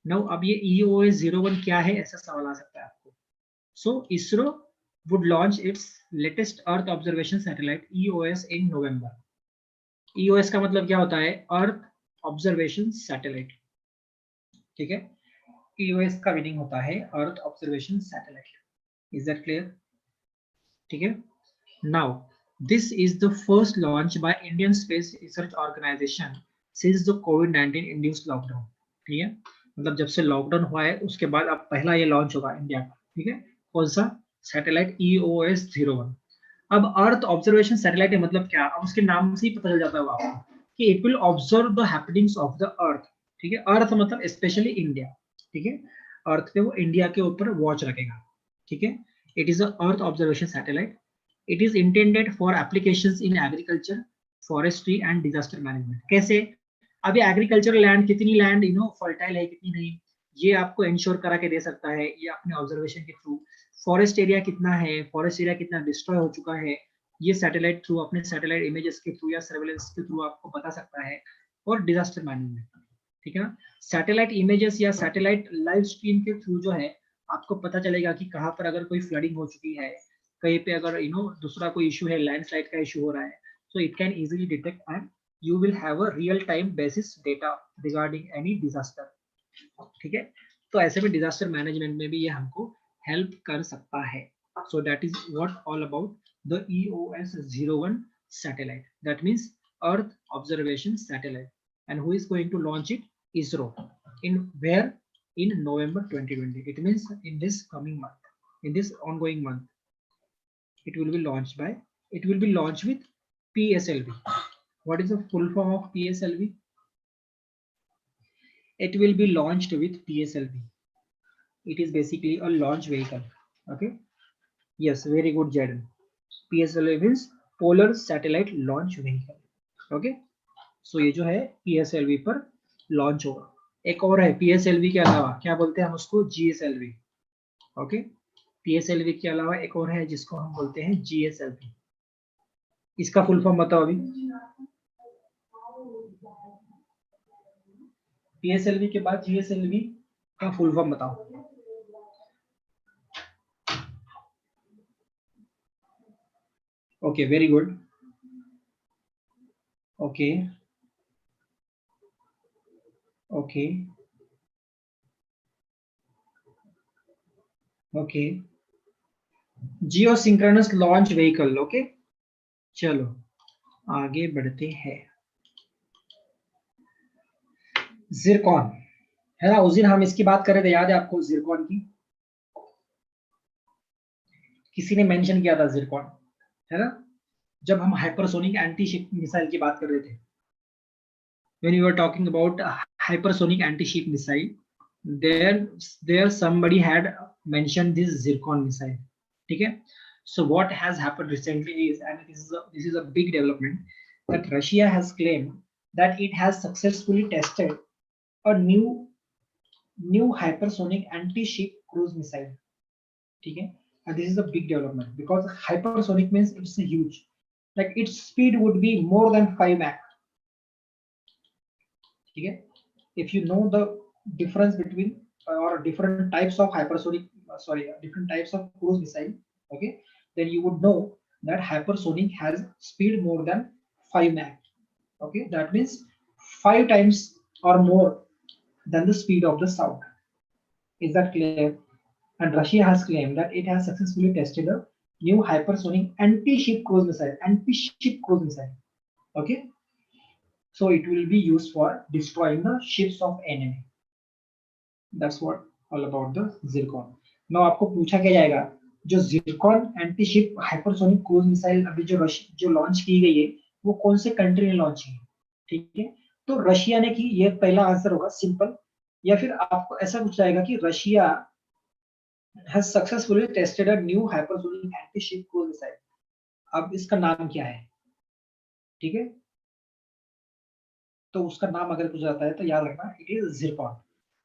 Now अब ये EOS-01 क्या है, ऐसा सवाल आ सकता है आपको. सो ISRO would launch its latest Earth observation satellite EOS in November. EOS का मतलब क्या होता है, Earth observation satellite, ठीक है. EOS का मीनिंग होता है Earth observation satellite. Is that clear? ठीक है. Now this is the first launch by Indian Space Research Organization since the COVID-19 induced lockdown. ठीक है, मतलब जब से लॉकडाउन हुआ है उसके बाद अब पहला ये लॉन्च होगा इंडिया का, ठीक है. कौन सा, सैटेलाइट EOS-01. अब अर्थ ऑब्जर्वेशन सैटेलाइट है मतलब क्या, अब उसके नाम से ही पता चल जाता है आपको कि it will observe the happenings of the earth, ठीक है. अर्थ मतलब स्पेशली इंडिया, ठीक है, अर्थ पे वो इंडिया के ऊपर वॉच रखेगा, ठीक है. It is a earth observation satellite. It is intended for applications in agriculture, forestry and disaster management. कैसे, अभी एग्रीकल्चरल लैंड, कितनी लैंड फर्टाइल है कितनी नहीं, ये आपको इंश्योर करा के दे सकता है ये अपने ऑब्जर्वेशन के थ्रू। फॉरेस्ट एरिया कितना है, फॉरेस्ट एरिया कितना डिस्ट्रॉय हो चुका है, ये सैटेलाइट थ्रू, अपने सैटेलाइट इमेजेस के थ्रू या सर्वेलेंस के थ्रू आपको बता सकता है। और डिजास्टर मैनेजमेंट, ठीक है ना, सैटेलाइट इमेजेस या सैटेलाइट लाइव स्ट्रीम के थ्रू जो है आपको पता चलेगा कि कहाँ पर अगर कोई फ्लडिंग हो चुकी है, कहीं पे अगर दूसरा कोई इशू है, लैंडस्लाइड का इशू हो रहा है, so it can easily detect and you will have a real time basis data regarding any disaster, ठीक है। तो ऐसे में डिजास्टर मैनेजमेंट में भी ये हमको हेल्प कर सकता है। सो that is what all about the EOS 01 satellite, that means earth observation satellite, and who is going to launch it? ISRO. In where? In November 2020. It means in this coming month, in this ongoing month, it will be launched by, it will be launched with PSLV. What is the full form of PSLV? It will be launched with PSLV. It is basically a launch vehicle. Okay. Yes, very good, Jaden. PSLV means Polar Satellite Launch Vehicle. Okay. So ये जो है PSLV पर launch होगा। एक और है PSLV के अलावा, क्या बोलते हैं हम उसको? GSLV. ओके, PSLV के अलावा एक और है जिसको हम बोलते हैं GSLV। इसका फुल फॉर्म बताओ अभी। PSLV के बाद GSLV का फुल फॉर्म बताओ। Okay, very good. Okay okay okay, geosynchronous launch vehicle. Okay, चलो आगे बढ़ते हैं। जिरकॉन है ना, उस दिन हम इसकी बात कर रहे थे, याद है आपको जिरकॉन की? किसी ने मेंशन किया था जिरकॉन, है ना, जब हम हाइपरसोनिक एंटी शिप मिसाइल की बात कर रहे थे। when you were talking about hypersonic anti-ship missile, there somebody had mentioned this zircon missile, ठीक है। So what has happened recently is, and this is a big development, that Russia has claimed that it has successfully tested a new hypersonic anti-ship cruise missile, ठीक है। And this is a big development because hypersonic means it's a huge, like its speed would be more than 5 Mach, ठीक है। if you know the difference between or different types of hypersonic different types of cruise missile, okay, then you would know that hypersonic has speed more than 5 Mach, okay, that means 5 times or more than the speed of the sound. Is that clear? And Russia has claimed that it has successfully tested a new hypersonic anti-ship cruise missile, okay. So it will be used for destroying the ships of enemy. That's what all about the zircon. Now आपको पूछा क्या जाएगा, जो Zircon anti ship hypersonic cruise missile अभी जो launch की गई है, वो कौन से कंट्री ने लॉन्च की, ठीक है। तो रशिया ने की, ये पहला आंसर होगा सिंपल। या फिर आपको ऐसा पूछा जाएगा कि Russia has successfully tested a new hypersonic anti-ship cruise missile, अब इसका नाम क्या है, ठीक है। तो उसका नाम अगर पूछा जाता है तो याद रखना इट इज जिरकॉन।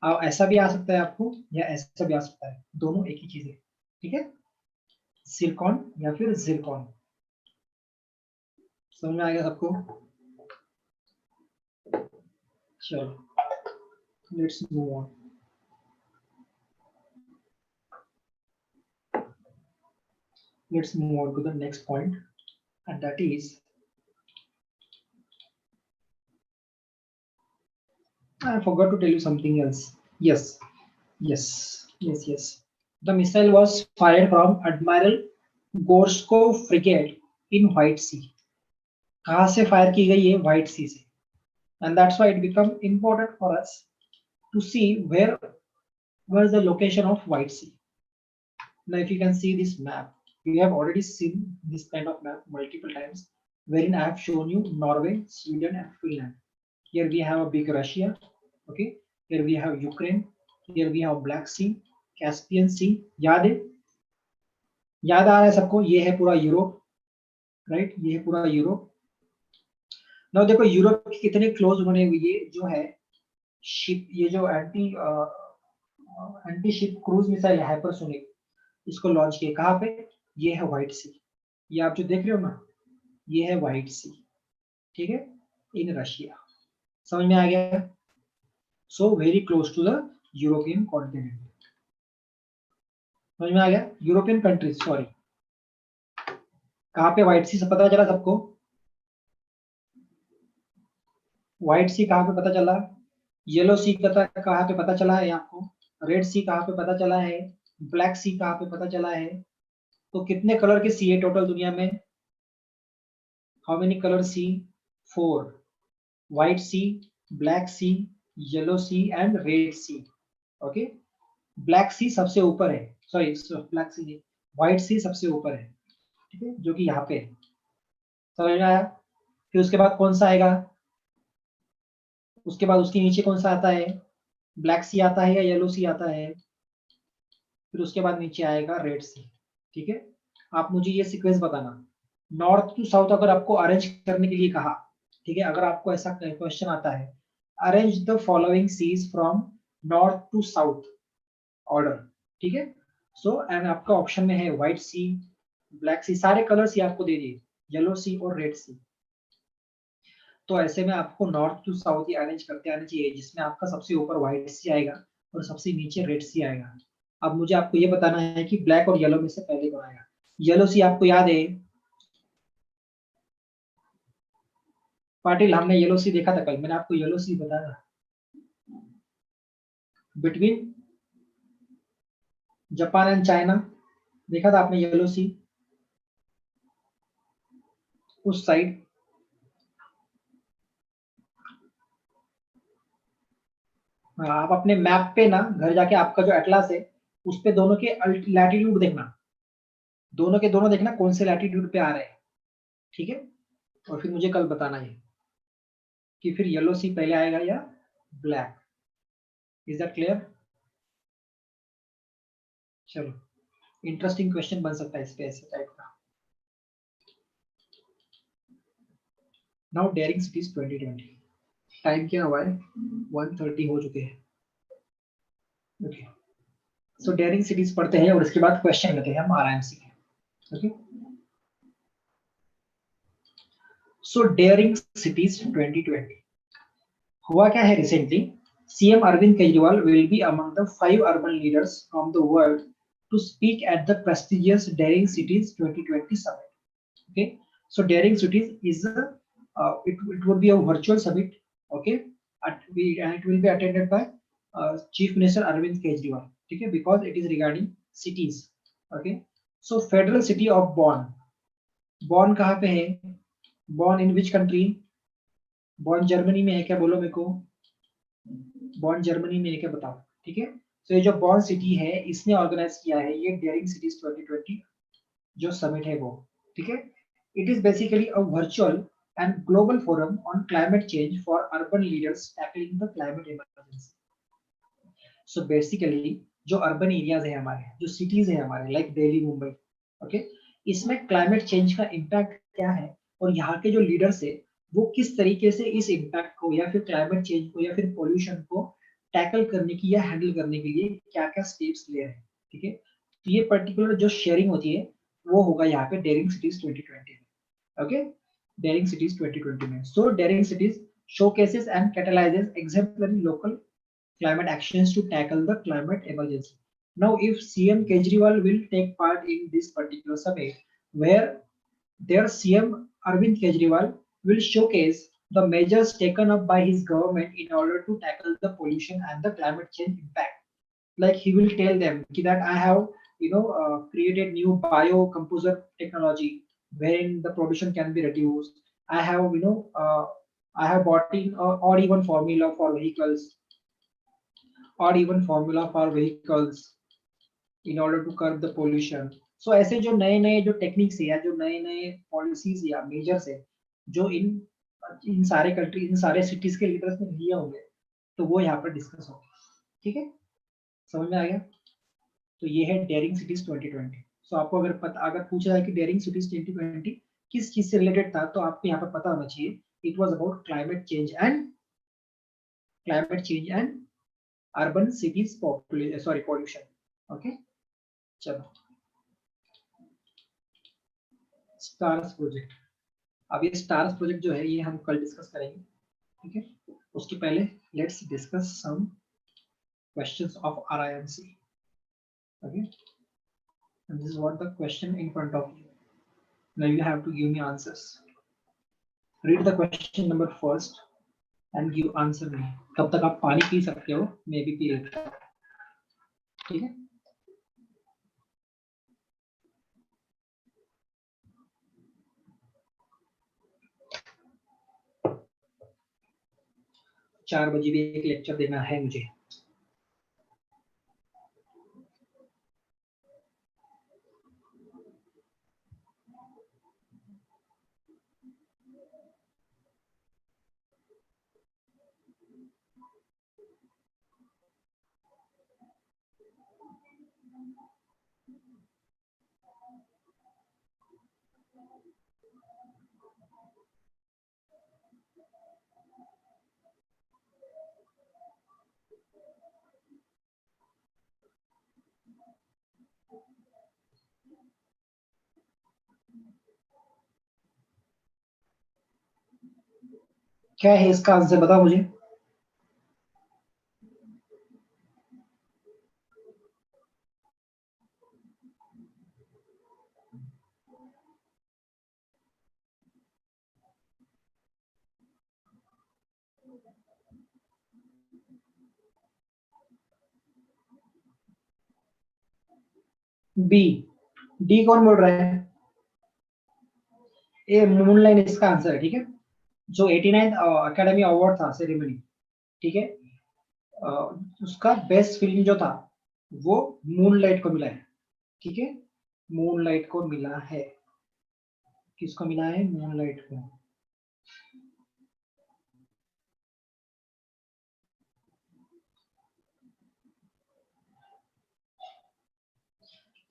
अब ऐसा भी आ सकता है आपको, या ऐसा भी आ सकता है, दोनों एक ही चीज है, ठीक है। सिरकॉन या फिर जिरकॉन, समझ में आ गया सबको? चलो let's move on. Let's move on to the next point, and that is I forgot to tell you something else. Yes. The missile was fired from Admiral Gorshkov frigate in White Sea. कहाँ से fire की गई है? White Sea से। And that's why it become important for us to see where was the location of White Sea. Now, if you can see this map, we have already seen this kind of map multiple times, wherein I have shown you Norway, Sweden, and Finland. Here we have a big Russia, okay. Here we have Ukraine. Here we have Black Sea, Caspian Sea. याद है? याद आ रहा है सबको? ये है पूरा Europe, right? ये है पूरा यूरोप। ना देखो यूरोप के कितने क्लोज उन्होंने ये जो है शिप, ये जो anti ship cruise missile hypersonic, इसको लॉन्च किया कहाँ पे? ये है व्हाइट सी, ये आप जो देख रहे हो ना, ये है व्हाइट सी, ठीक है, इन रशिया। समझ में आ गया? So very close to the European continent. समझ में आ गया? European countries, sorry. कहाँ पे व्हाइट सी से पता चला सबको? व्हाइट सी कहाँ पे पता चला? येलो सी कहाँ पे पता चला है आपको? रेड सी कहाँ पे पता चला है? ब्लैक सी कहाँ पे पता चला है? तो कितने कलर के सी है टोटल दुनिया में? How many colour sea? 4। White Sea, Black Sea, Yellow Sea and Red Sea. Okay, Black Sea सबसे ऊपर है, सॉरी ब्लैक सी नहीं, व्हाइट सी सबसे ऊपर है, ठीक है, जो कि यहाँ पे है। समझ में आया? फिर उसके बाद कौन सा आएगा? उसके बाद उसके नीचे कौन सा आता है? ब्लैक सी आता है या येलो सी आता है? फिर उसके बाद नीचे आएगा रेड सी, ठीक है। आप मुझे ये सीक्वेंस बताना, नॉर्थ टू साउथ अगर आपको अरेंज करने के लिए कहा, ठीक है, अगर आपको ऐसा क्वेश्चन आता है, arrange the following seas from north to south order, ठीक है। सो एंड आपका ऑप्शन में है व्हाइट सी, ब्लैक सी, सारे कलर्स ही आपको दे दिए, येलो सी और रेड सी। तो ऐसे में आपको नॉर्थ टू साउथ ही अरेंज करते आना चाहिए, जिसमें आपका सबसे ऊपर व्हाइट सी आएगा और सबसे नीचे रेड सी आएगा। अब मुझे आपको ये बताना है कि ब्लैक और येलो में से पहले कौन आएगा? येलो सी आपको याद है पाटिल, हमने येलो सी देखा था कल, मैंने आपको येलो सी बताया बिटवीन जापान एंड चाइना, देखा था आपने येलो सी उस साइड। हाँ, आप अपने मैप पे ना घर जाके आपका जो एटलास है उस पे दोनों के लैटिट्यूड देखना, दोनों के दोनों देखना कौन से लैटिट्यूड पे आ रहे हैं, ठीक है। और फिर मुझे कल बताना है कि फिर येलो सी पहले आएगा या ब्लैक। Is that clear? चलो, इंटरेस्टिंग क्वेश्चन बन सकता है इस पे ऐसे टाइप का। नाउ डेयरिंग सिटीज 2020, टाइम क्या हुआ है? 1:30 हो चुके हैं। ओके, सो डेयरिंग सिटीज पढ़ते हैं और उसके बाद क्वेश्चन लेते हैं हम आरएमसी के। ओके, सो डेयरिंग सिटीज 2020 हुआ क्या है recently? CM Arvind Kejriwal will be among the 5 urban leaders from the world to speak at the prestigious Daring Cities 2020 summit. Okay, so Daring Cities is it would be a virtual summit. Okay, and it will be attended by Chief Minister Arvind Kejriwal. Okay, because it is regarding cities. Okay, so federal city of Bonn. Bonn कहाँ पे है? Bonn in which country? Bonn Germany में है क्या? बोलो मेरे को, बॉन Germany में है क्या? बताओ, ठीक है। तो ये जो बॉन सिटी है इसने ऑर्गेनाइज किया है ये डेयरिंग सिटीज 2020 जो समिट है वो, ठीक है। It is basically a virtual and global forum on climate change for urban leaders tackling the climate emergency. So basically जो अर्बन एरियाज है हमारे, जो सिटीज है हमारे लाइक दिल्ली मुंबई, ओके, इसमें क्लाइमेट चेंज का इम्पैक्ट क्या है और यहाँ के जो लीडर्स है वो किस तरीके से इस इम्पैक्ट को या फिर क्लाइमेट चेंज को या फिर पोल्यूशन को टैकल करने की या हैंडल करने के लिए क्या क्या स्टेप्स ले रहे हैं, ठीक है। तो ये पर्टिकुलर जो शेयरिंग होती है वो होगा यहाँ पे डेयरिंग सिटीज 2020 में। ओके, डेयरिंग सिटीज 2020 में। So daring cities showcases and catalyzes exemplary local climate actions to tackle the climate emergency. Now, if CM Kejriwal will take part in this particular summit, where their CM Arvind Kejriwal will showcase the measures taken up by his government in order to tackle the pollution and the climate change impact. Like he will tell them that I have, created new biocomposer technology wherein the pollution can be reduced. I have, I have bought in or even formula for vehicles or even formula for vehicles in order to curb the pollution. So ऐसे जो नए नए जो techniques है या जो नए नए पॉलिसीज या मेजर्स है जो इन इन सारे कंट्री इन सारे सिटीज के लीडर्स ने लिए होंगे तो वो यहाँ पर डिस्कस होगा, ठीक है। समझ में आ गया? तो ये है डेयरिंग सिटीज 2020। सो आपको अगर पूछा जाए कि डेयरिंग सिटीज 2020 किस चीज से रिलेटेड था तो आपको यहाँ पर पता होना चाहिए It was about climate change and urban cities pollution. Okay, चलो स्टार्स प्रोजेक्ट. अब ये स्टार्स प्रोजेक्ट जो है ये हम कल डिस्कस करेंगे. ठीक है, उसके पहले let's discuss some questions of RIMC. Okay, and this is what the question in front of you. Now you have to give me answers. Read the question number first and give answer me. तब तक आप पानी P सकते हो, मैं भी P लेता हूँ. ठीक है, चार बजे भी एक लेक्चर देना है मुझे. क्या है इसका आंसर, बताओ मुझे. बी. डी कौन बोल रहा है? ये मूनलाइट इसका आंसर है. ठीक है, जो 89 एकेडमी अवार्ड था सेरेमनी, ठीक है, उसका बेस्ट फिल्म जो था वो मूनलाइट को मिला है. ठीक है, मूनलाइट को मिला है. किसको मिला है? मूनलाइट को.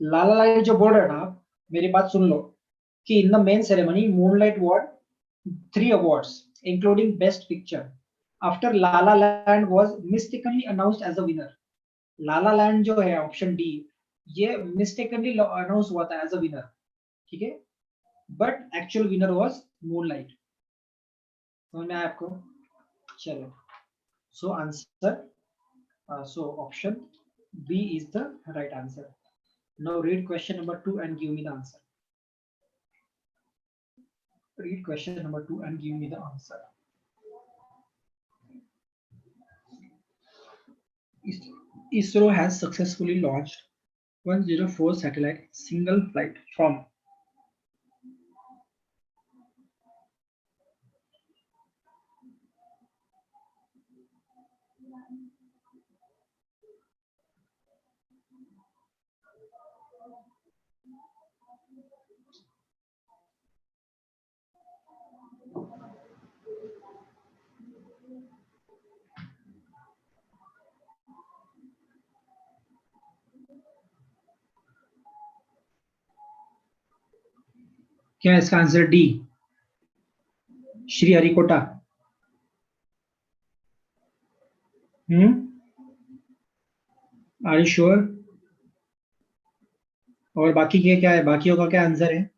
लाला लाइट जो बोल रहे हो ना आप, मेरी बात सुन लो कि in the main ceremony Moonlight won 3 awards including best picture after La La Land was mistakenly announced as a winner. La La Land जो है ऑप्शन डी, ये mistakenly अनाउंस हुआ था एज अ विनर. ठीक है, but actual winner was Moonlight. समझ में आया आपको? चलो, so answer, so option B is the right answer. Now read question number 2 and give me the answer. Read question number 2 and give me the answer. ISRO has successfully launched 104 satellite single flight from क्या इसका answer D Sriharikota? Are you sure? और बाकी के क्या है, बाकियों का क्या आंसर है?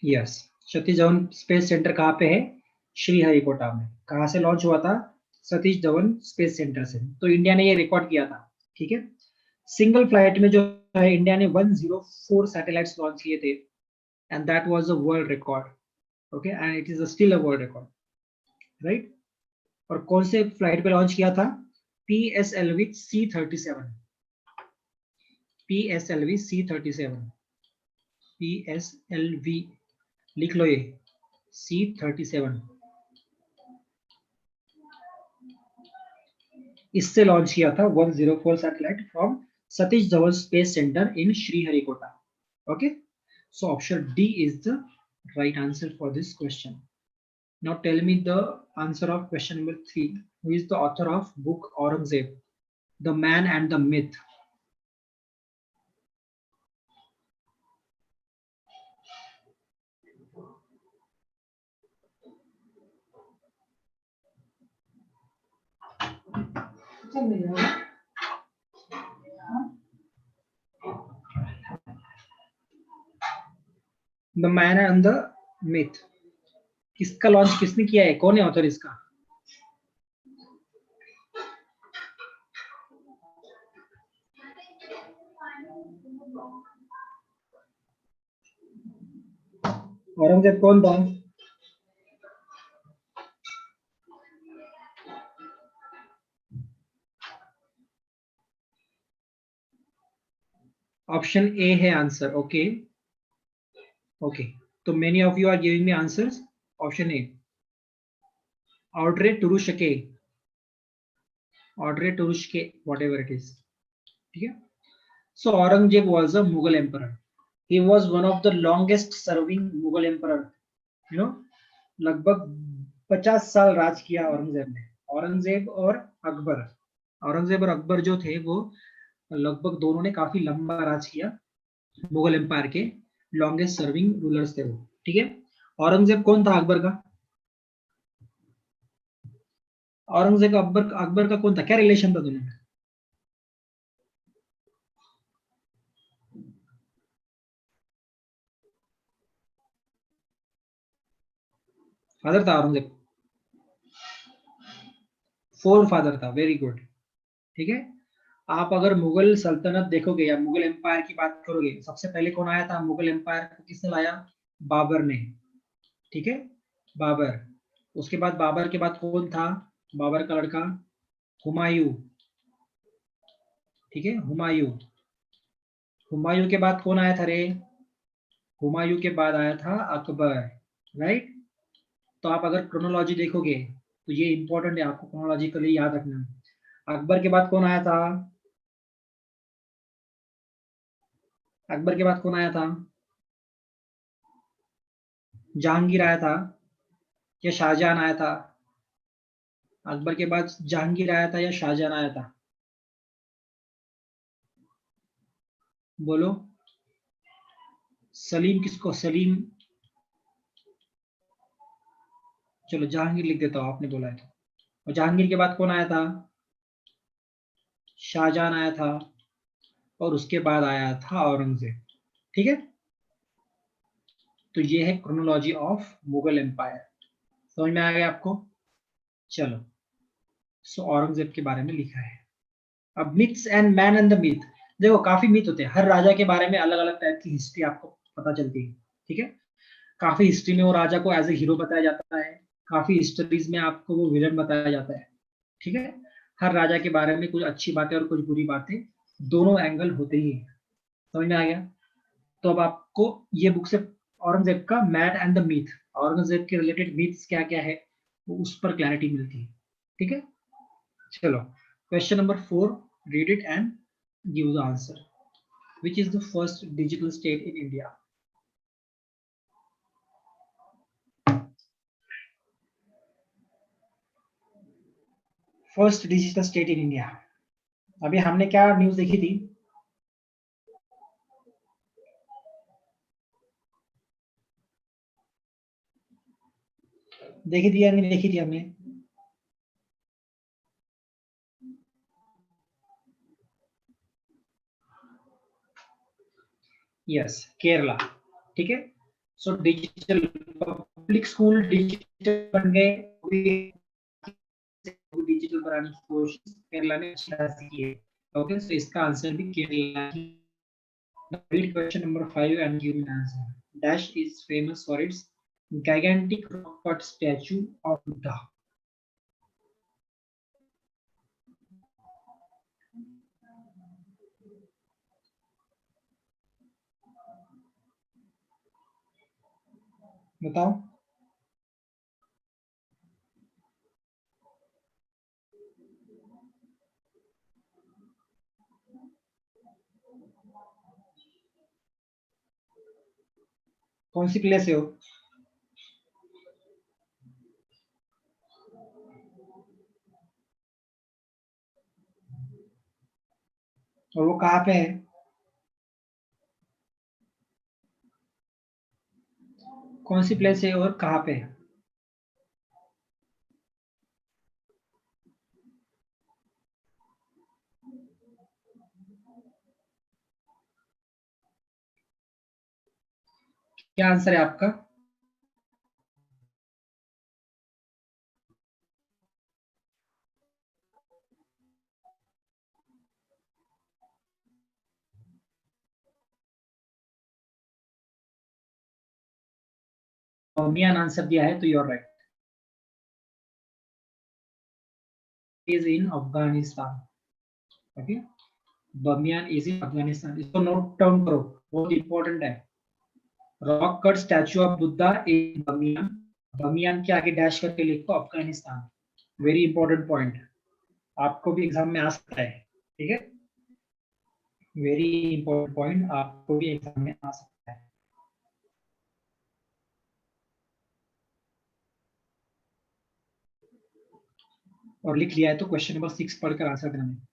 Yes, Satish Dhawan space centre कहाँ पे है? श्रीहरिकोटा में. कहाँ से लॉन्च हुआ था? सतीश धवन स्पेस सेंटर से. तो इंडिया ने ये रिकॉर्ड किया था. ठीक है, सिंगल फ्लाइट में जो है इंडिया ने 104 सैटेलाइट्स लॉन्च किए थे and that was a world record. Okay, and it is still a world record, right? और कौन से फ्लाइट पे लॉन्च किया था? PSLV C-37. PSLV C-37. PSLV लिख लो ये, C-37. इससे लॉन्च किया था 104 satellite from Satish Dhawan space centre in Sriharikota. Okay, so option D is the right answer for this question. Now tell me the answer of question number 3. Who is the author of book Aurangzeb, The Man and the Myth? The man and the myth, किसका launch किसने किया है, कौन है author इसका? औरंगजेब कौन था? Option A है आंसर। ओके ओके, तो many of you are giving me answers. Option A, Audrey Truschke, Audrey Truschke, whatever it is. ठीक है। So Aurangzeb was a Mughal emperor, he was one of the longest serving Mughal emperor, you know, लगभग 50 साल राज किया औरंगजेब ने। औरंगजेब और अकबर, औरंगजेब और अकबर जो थे वो लगभग दोनों ने काफी लंबा राज किया, मुगल एम्पायर के लॉन्गेस्ट सर्विंग रूलर्स थे वो। ठीक है। औरंगजेब कौन था अकबर का? औरंगजेब का अकबर का कौन था, क्या रिलेशन था दोनों में? फादर था औरंगजेब, फोर फादर था, वेरी गुड। ठीक है। आप अगर मुगल सल्तनत देखोगे या मुगल एम्पायर की बात करोगे, सबसे पहले कौन आया था मुगल एम्पायर को, किसने लाया? बाबर ने। ठीक है, बाबर। उसके बाद बाबर के बाद कौन था? बाबर का लड़का हुमायूं। ठीक है, हुमायूं। हुमायूं के बाद कौन आया था रे? हुमायूं के बाद आया था अकबर, राइट। तो आप अगर क्रोनोलॉजी देखोगे तो ये इंपॉर्टेंट है, आपको क्रोनोलॉजिकली याद रखना है। अकबर के बाद कौन आया था? अकबर के बाद कौन आया था? जहांगीर आया था या शाहजहां आया था? अकबर के बाद जहांगीर आया था या शाहजहां आया था? बोलो। सलीम किसको? सलीम, चलो जहांगीर लिख देता हूँ, आपने बोला है तो। और जहांगीर के बाद कौन आया था? शाहजहां आया था, और उसके बाद आया था औरंगजेब। ठीक है। तो ये है क्रोनोलॉजी ऑफ मुगल एम्पायर, समझ में आ गया आपको? चलो, सो औरंगजेब के बारे में लिखा है। अब myths and man and the myth, देखो काफी मिथ होते हैं, हर राजा के बारे में अलग अलग टाइप की हिस्ट्री आपको पता चलती है। ठीक है। काफी हिस्ट्री में वो राजा को एज ए हीरो बताया जाता है, काफी हिस्ट्रीज में आपको वो विलन बताया जाता है। ठीक है। हर राजा के बारे में कुछ अच्छी बातें और कुछ बुरी बातें, दोनों एंगल होते ही हैं। समझ में आ गया? तो अब आपको ये बुक से औरंगजेब का mad and the myth, Aurangzeb के रिलेटेड मीथ्स क्या क्या है, वो उस पर क्लैरिटी मिलती है। ठीक है। चलो, question number 4, read it and give the answer. Which is the first digital state in India? First digital state in India. अभी हमने क्या न्यूज देखी थी? देखी थी या नहीं देखी थी हमने? यस, केरला। ठीक है। So digital public school digital बन गए, डिजिटल बनाने की कोशिश केरला ने अच्छी तरह से की है। ओके, सो इसका आंसर भी केरला ही। Read question number 5 and give an answer. Dash is famous for its gigantic rock cut statue of Buddha. बताओ। कौन सी प्लेस है वो? और वो कहाँ पे है? कौन सी प्लेस है और कहाँ पे है? क्या आंसर है आपका? बमियान आंसर दिया है तो you are right, is in Afghanistan. Okay, Bamiyan is in Afghanistan, इसको नोट डाउन करो, बहुत इंपॉर्टेंट है। Rock cut statue of Buddha in Bamiyan, Bamiyan के आगे डैश करके लिखो अफगानिस्तान। वेरी इंपॉर्टेंट पॉइंट, आपको भी एग्जाम में आ सकता है, ठीक है। वेरी इंपॉर्टेंट पॉइंट, आपको भी एग्जाम में आ सकता है। और लिख लिया है तो क्वेश्चन नंबर 6 पढ़कर आंसर देना है।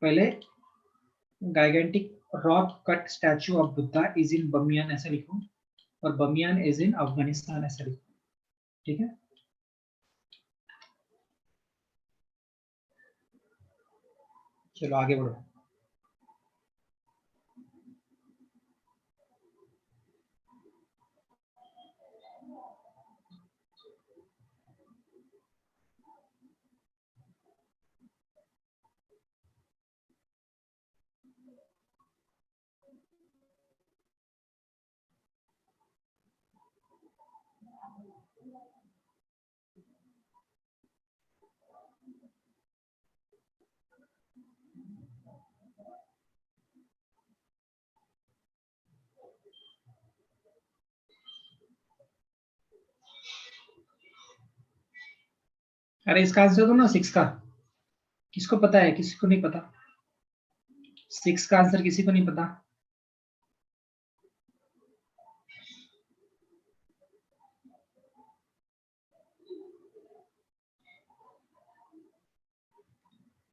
पहले gigantic rock cut statue of Buddha is in Bamiyan ऐसे लिखो, और बमियान इज इन अफगानिस्तान ऐसे लिखो, ठीक है। चलो आगे बढ़ो। अरे इसका आंसर दो ना 6 का, किसको पता है, किसी को नहीं पता? 6 का आंसर किसी को नहीं पता?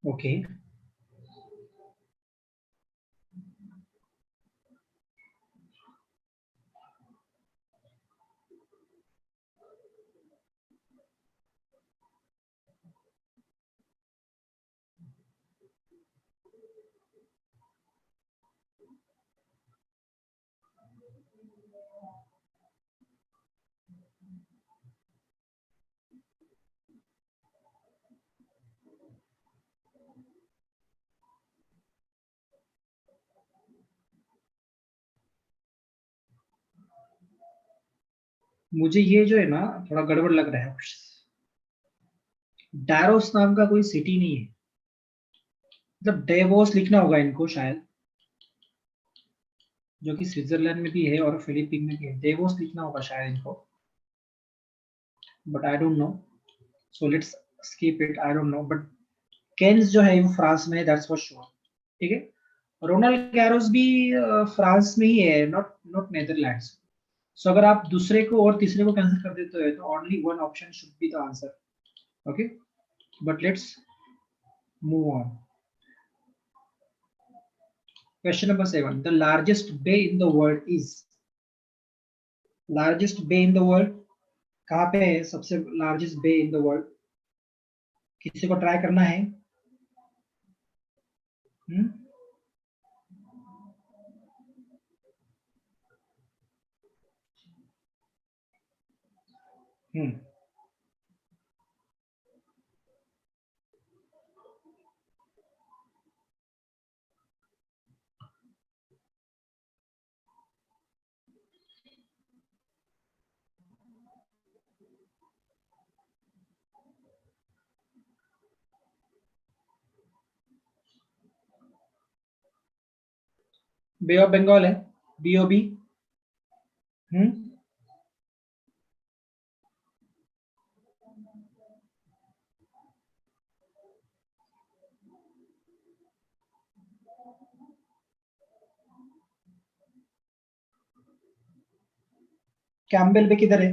ओके, मुझे ये जो है ना थोड़ा गड़बड़ लग रहा है। डैरोस नाम का कोई सिटी नहीं है, मतलब डेवोस लिखना होगा इनको शायद, जो कि स्विट्जरलैंड में भी है और फिलीपीन में भी है। डेवोस लिखना होगा शायद इनको, but I don't know, so let's skip it, I don't know. But Cannes जो है वो फ्रांस में है, दैट्स फॉर श्योर, ठीक है। रोनाल्ड गैरोस भी फ्रांस में ही है, नॉट नॉट नेदरलैंड्स। सो अगर आप दूसरे को और तीसरे को कैंसिल कर देते हो तो only one option should be the answer, okay. But let's move on. Question number 7, the largest bay in the world is, largest bay in the world कहाँ पे है? सबसे largest bay in the world, किसी को try करना है? हम्म हम्म बे of Bengal है, BOB. हम्म Campbell बे किधर है?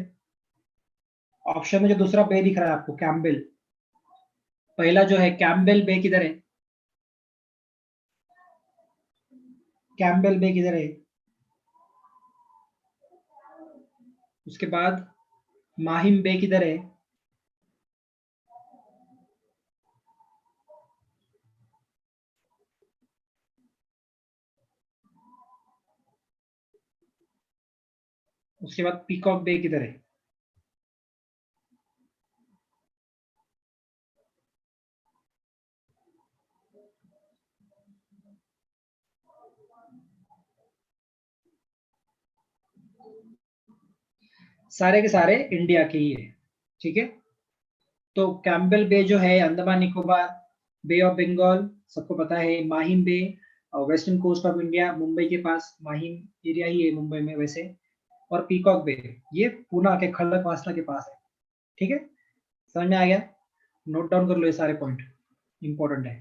ऑप्शन में जो दूसरा बे दिख रहा है आपको, कैम्बेल, पहला जो है कैम्बेल बे किधर है? कैम्बेल बे किधर है? उसके बाद माहिम बे किधर है? उसके बाद पीकॉक बे किधर है? सारे के सारे इंडिया के ही है, ठीक है। तो कैम्बेल बे जो है अंडमान निकोबार, बे ऑफ बंगाल सबको पता है, Mahim Bay western coast of India, Mumbai के पास माहिम एरिया ही है मुंबई में वैसे, और पीकॉक बे ये पूना के खड़गवासला के पास है, ठीक है। समझ में आ गया? नोट डाउन कर लो ये सारे पॉइंट, इंपॉर्टेंट है,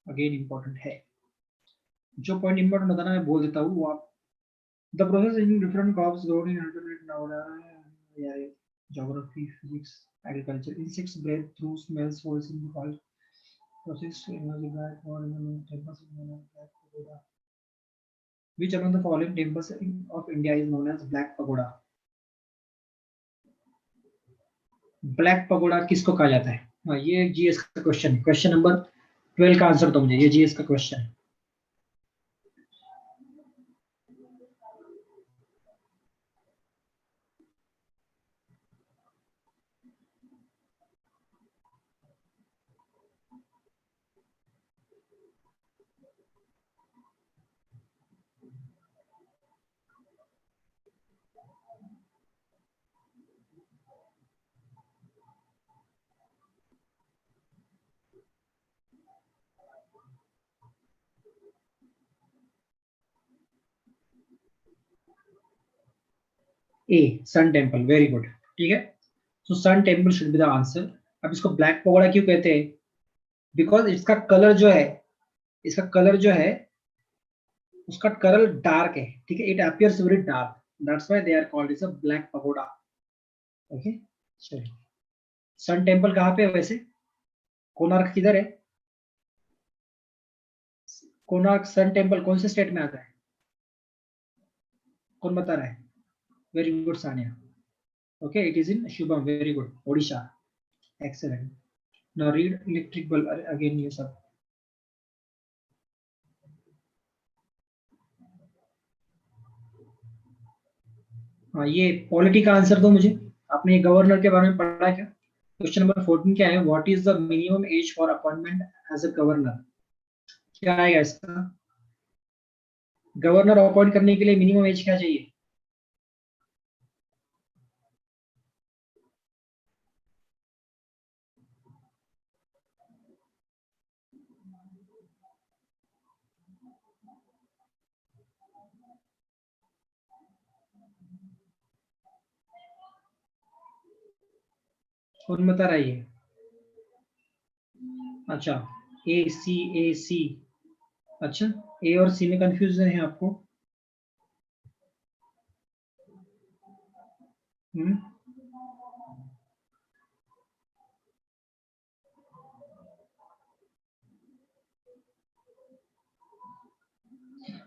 अगेन इंपॉर्टेंट है। जो पॉइंट इंपॉर्टेंट होता है ना मैं बोल देता हूँ, वो आप the process in different crops grown in alternate now geography, physics, agriculture, insects breathe through smells holes in the wall. Process to emerge black or in the temples is known as black pagoda. Which among the following temples of India is known as black pagoda? Black pagoda किसको कहा जाता है? हाँ, ये GS का question है, question number 12 का answer दो मुझे, ये जीएस का क्वेश्चन है। A, sun temple, very good, ठीक है। So sun temple should be the answer. अब इसको ब्लैक पगोड़ा क्यों कहते हैं? बिकॉज इसका कलर जो है, इसका कलर जो है उसका कलर डार्क है, ठीक है, it appears very dark, that's why they are called is a black pagoda. Okay, चलिए। सन टेम्पल कहाँ पे है वैसे? कोणार्क किधर है? कोणार्क सन टेम्पल कौन से स्टेट में आता है? कौन बता रहा है? Very good Sania. Okay, it is in Shubham, very good, Odisha, excellent. Now read electric bulb again, ये सब। हाँ, ये पॉलिटी का आंसर दो मुझे, आपने गवर्नर के बारे में पढ़ा क्या? क्वेश्चन नंबर 14 क्या है? What is the minimum age for appointment as a governor? क्या आएगा इसका? गवर्नर अपॉइंट करने के लिए मिनिमम एज क्या चाहिए? कौन बता रहा है ये? अच्छा, ए सी। अच्छा, ए और सी में कंफ्यूजन है आपको? हम्म,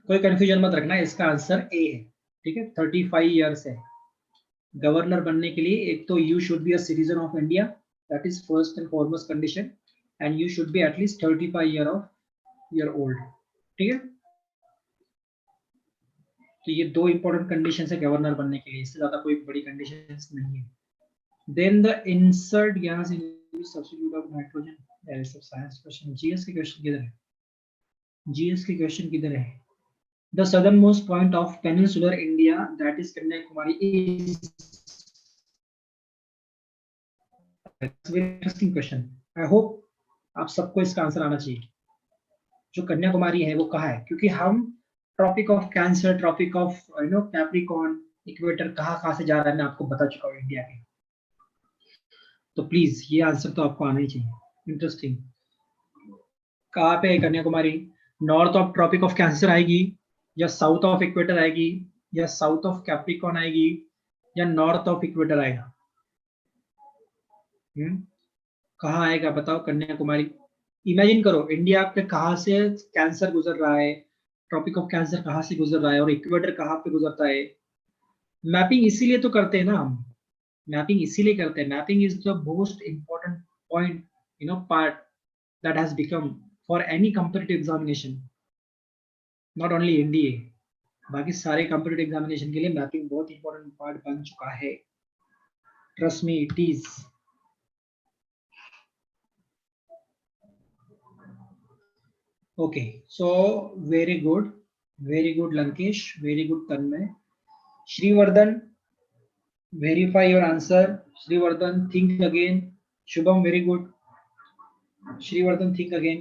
कोई कंफ्यूजन मत रखना, इसका आंसर ए है, ठीक है। 35 ईयर्स है गवर्नर बनने के लिए। एक तो you should be a citizen of India, that is first and foremost condition, and you should be at least 35 year old, ठीक है। तो ये दो इंपॉर्टेंट कंडीशन है गवर्नर बनने के लिए, इससे ज्यादा कोई बड़ी कंडीशन नहीं है। Then the insert gas in substitute of nitrogen, ये सब साइंस क्वेश्चन। जीएस के क्वेश्चन किधर है? जीएस के क्वेश्चन किधर है? The southern most point of peninsular India that is Kanyakumari is, interesting question. I hope आप सबको इसका आंसर आना चाहिए। जो कन्याकुमारी है वो कहाँ है? क्योंकि हम tropic of cancer, tropic of capricorn, equator कहाँ कहाँ से जा रहा है मैं आपको बता चुका हूँ इंडिया के। तो प्लीज ये आंसर तो आपको आना ही चाहिए। इंटरेस्टिंग, कहाँ पे है Kanyakumari? North of tropic of cancer आएगी, या साउथ ऑफ इक्वेटर आएगी, या साउथ ऑफ कैप्रिकॉर्न आएगी, या नॉर्थ ऑफ इक्वेटर आएगा? हम्म, कहाँ आएगा बताओ कन्याकुमारी? इमेजिन करो इंडिया पे कहाँ से कैंसर गुजर रहा है, ट्रॉपिक ऑफ कैंसर कहाँ से गुजर रहा है, और इक्वेटर कहाँ पे गुजरता है। मैपिंग इसीलिए तो करते हैं ना हम, मैपिंग इसीलिए करते हैं। Mapping is the most important point, part that has become for any competitive examination, not only NDA. बाकी सारे कॉम्पिटेटिव एग्जामिनेशन के लिए मैपिंग बहुत इंपॉर्टेंट पार्ट बन चुका है, trust me it is. Okay, so very good Lankesh, very good Tanmay. Shrivardhan, verify your answer. Shrivardan, think again. Shubham, very good. Shrivardan, think again.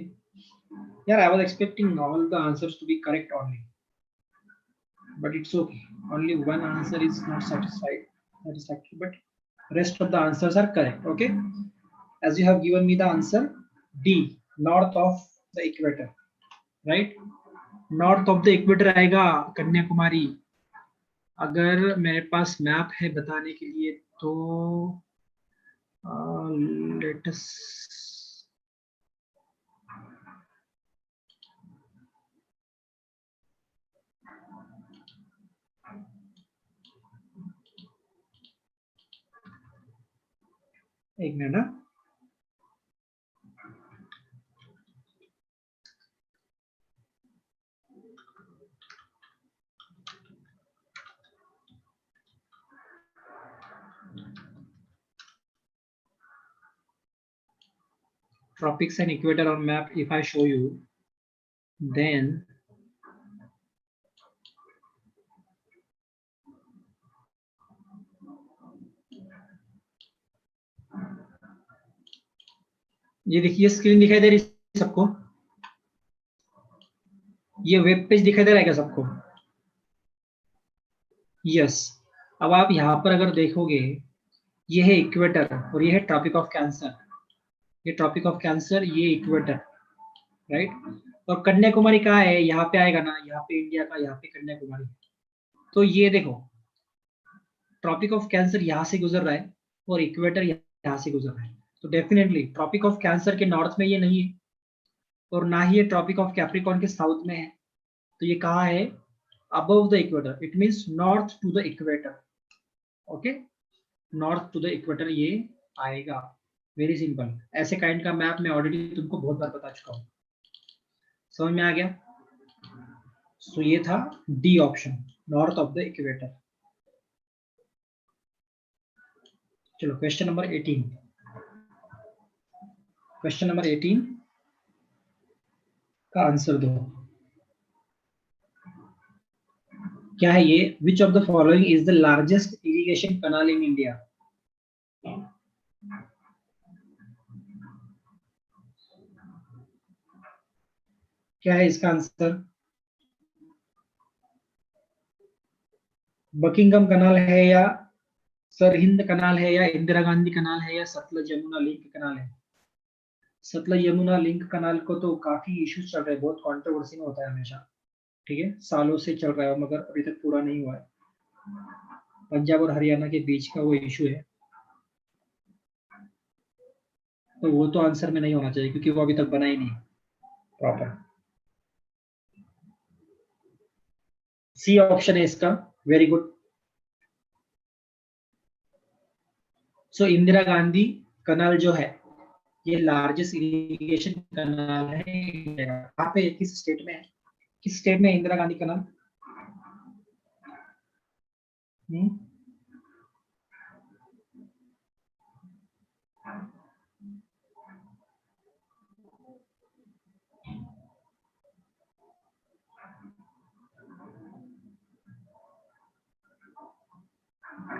Yeah, I was expecting all the answers to be correct only, but it's okay. Only one answer is not satisfactory, but rest of the answers are correct. Okay, as you have given me the answer D, north of the equator, right? North of the equator आएगा कन्याकुमारी। अगर मेरे पास map है बताने के लिए तो let us, एक minute ना, tropics and equator on map if I show you, then ये देखिए स्क्रीन दिखाई दे रही है सबको, ये वेब पेज दिखाई दे रहा है क्या सबको? यस। अब आप यहाँ पर अगर देखोगे, ये है इक्वेटर और ये है ट्रॉपिक ऑफ कैंसर, ये ट्रॉपिक ऑफ कैंसर, ये इक्वेटर, राइट? और कन्याकुमारी कहाँ है? यहाँ पे आएगा ना, यहाँ पे इंडिया का, यहाँ पे कन्याकुमारी। तो ये देखो, ट्रॉपिक ऑफ कैंसर यहाँ से गुजर रहा है और इक्वेटर यहाँ से गुजर रहा है, तो डेफिनेटली ट्रॉपिक ऑफ कैंसर के नॉर्थ में ये नहीं है और ना ही ये ट्रॉपिक ऑफ कैप्रिकॉर्न के साउथ में है, तो ये कहाँ है? Above the equator, it means north to the equator. Okay, north to the equator ये आएगा। वेरी सिंपल, ऐसे काइंड का मैप मैं ऑलरेडी तुमको बहुत बार बता चुका हूँ, समझ में आ गया? सो ये था D option, north of the equator. चलो क्वेश्चन नंबर 18, क्वेश्चन नंबर 18 का आंसर दो। क्या है ये? विच of the following is the largest irrigation canal in India? क्या है इसका आंसर? बकिंगम कनाल है, या सरहिंद कनाल है, या इंदिरा गांधी कनाल है, या सतलज यमुना लिंक कनाल है? सतलज यमुना लिंक कनाल को तो काफी इश्यूज चल रहे हैं, बहुत कंट्रोवर्सी में होता है हमेशा, ठीक है, सालों से चल रहा है मगर अभी तक पूरा नहीं हुआ है। पंजाब और हरियाणा के बीच का वो इशू है, तो वो तो आंसर में नहीं होना चाहिए क्योंकि वो अभी तक बना ही नहीं प्रॉपर। सी ऑप्शन है इसका, वेरी गुड। सो इंदिरा गांधी कनाल जो है ये लार्जेस्ट इरिगेशन कनाल है इंडिया का। कहाँ पे, किस स्टेट में है? किस स्टेट में है इंदिरा गांधी कनाल?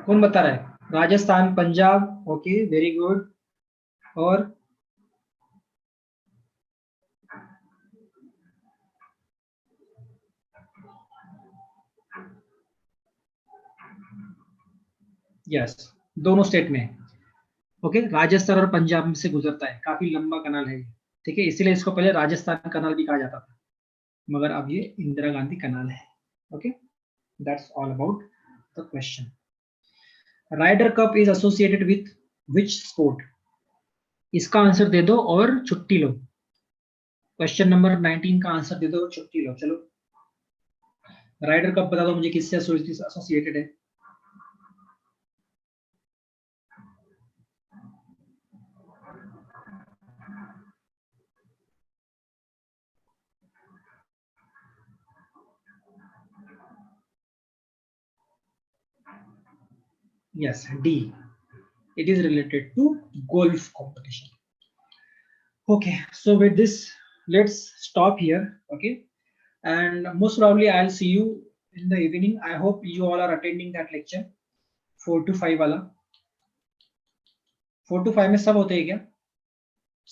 कौन बता रहा है? Rajasthan, Punjab, okay very good. और यस, दोनों स्टेट में है। ओके, राजस्थान और पंजाब में से गुजरता है, काफी लंबा कनाल है ये, ठीक है, इसीलिए इसको पहले राजस्थान कनाल भी कहा जाता था, मगर अब ये इंदिरा गांधी कनाल है। Okay, that's all about the question. Ryder cup is associated with which sport? इसका आंसर दे दो और छुट्टी लो। क्वेश्चन नंबर 19 का आंसर दे दो और छुट्टी लो। चलो, राइडर कप बता दो मुझे किससे एसोसिएटेड है? Yes, D. It is related to golf competition. Okay, so with this, let's stop here. Okay, and most probably I'll see you in the evening. I hope you all are attending that lecture 4 to 5 वाला. 4 to 5 में सब होते हैं क्या?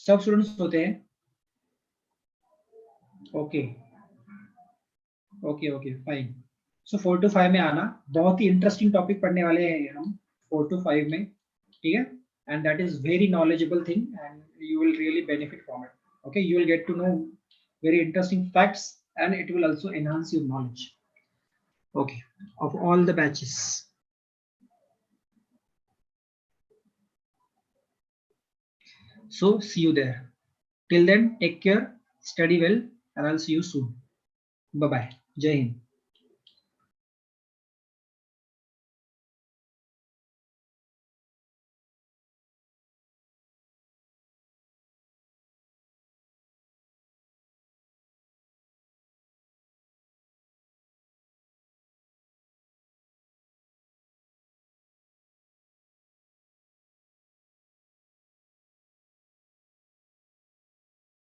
सब students होते हैं? Okay okay okay fine. So 4 to 5 में आना. बहुत ही इंटरेस्टिंग टॉपिक पढ़ने वाले हैं हम 4 to 5 में. ठीक है? And that is very knowledgeable thing, and you will really benefit from it. Okay, you will get to know very interesting facts, and it will also enhance your knowledge. Okay, of all the batches. So see you there. Till then, take care, study well, and I'll see you soon. Bye bye. Jai Hind.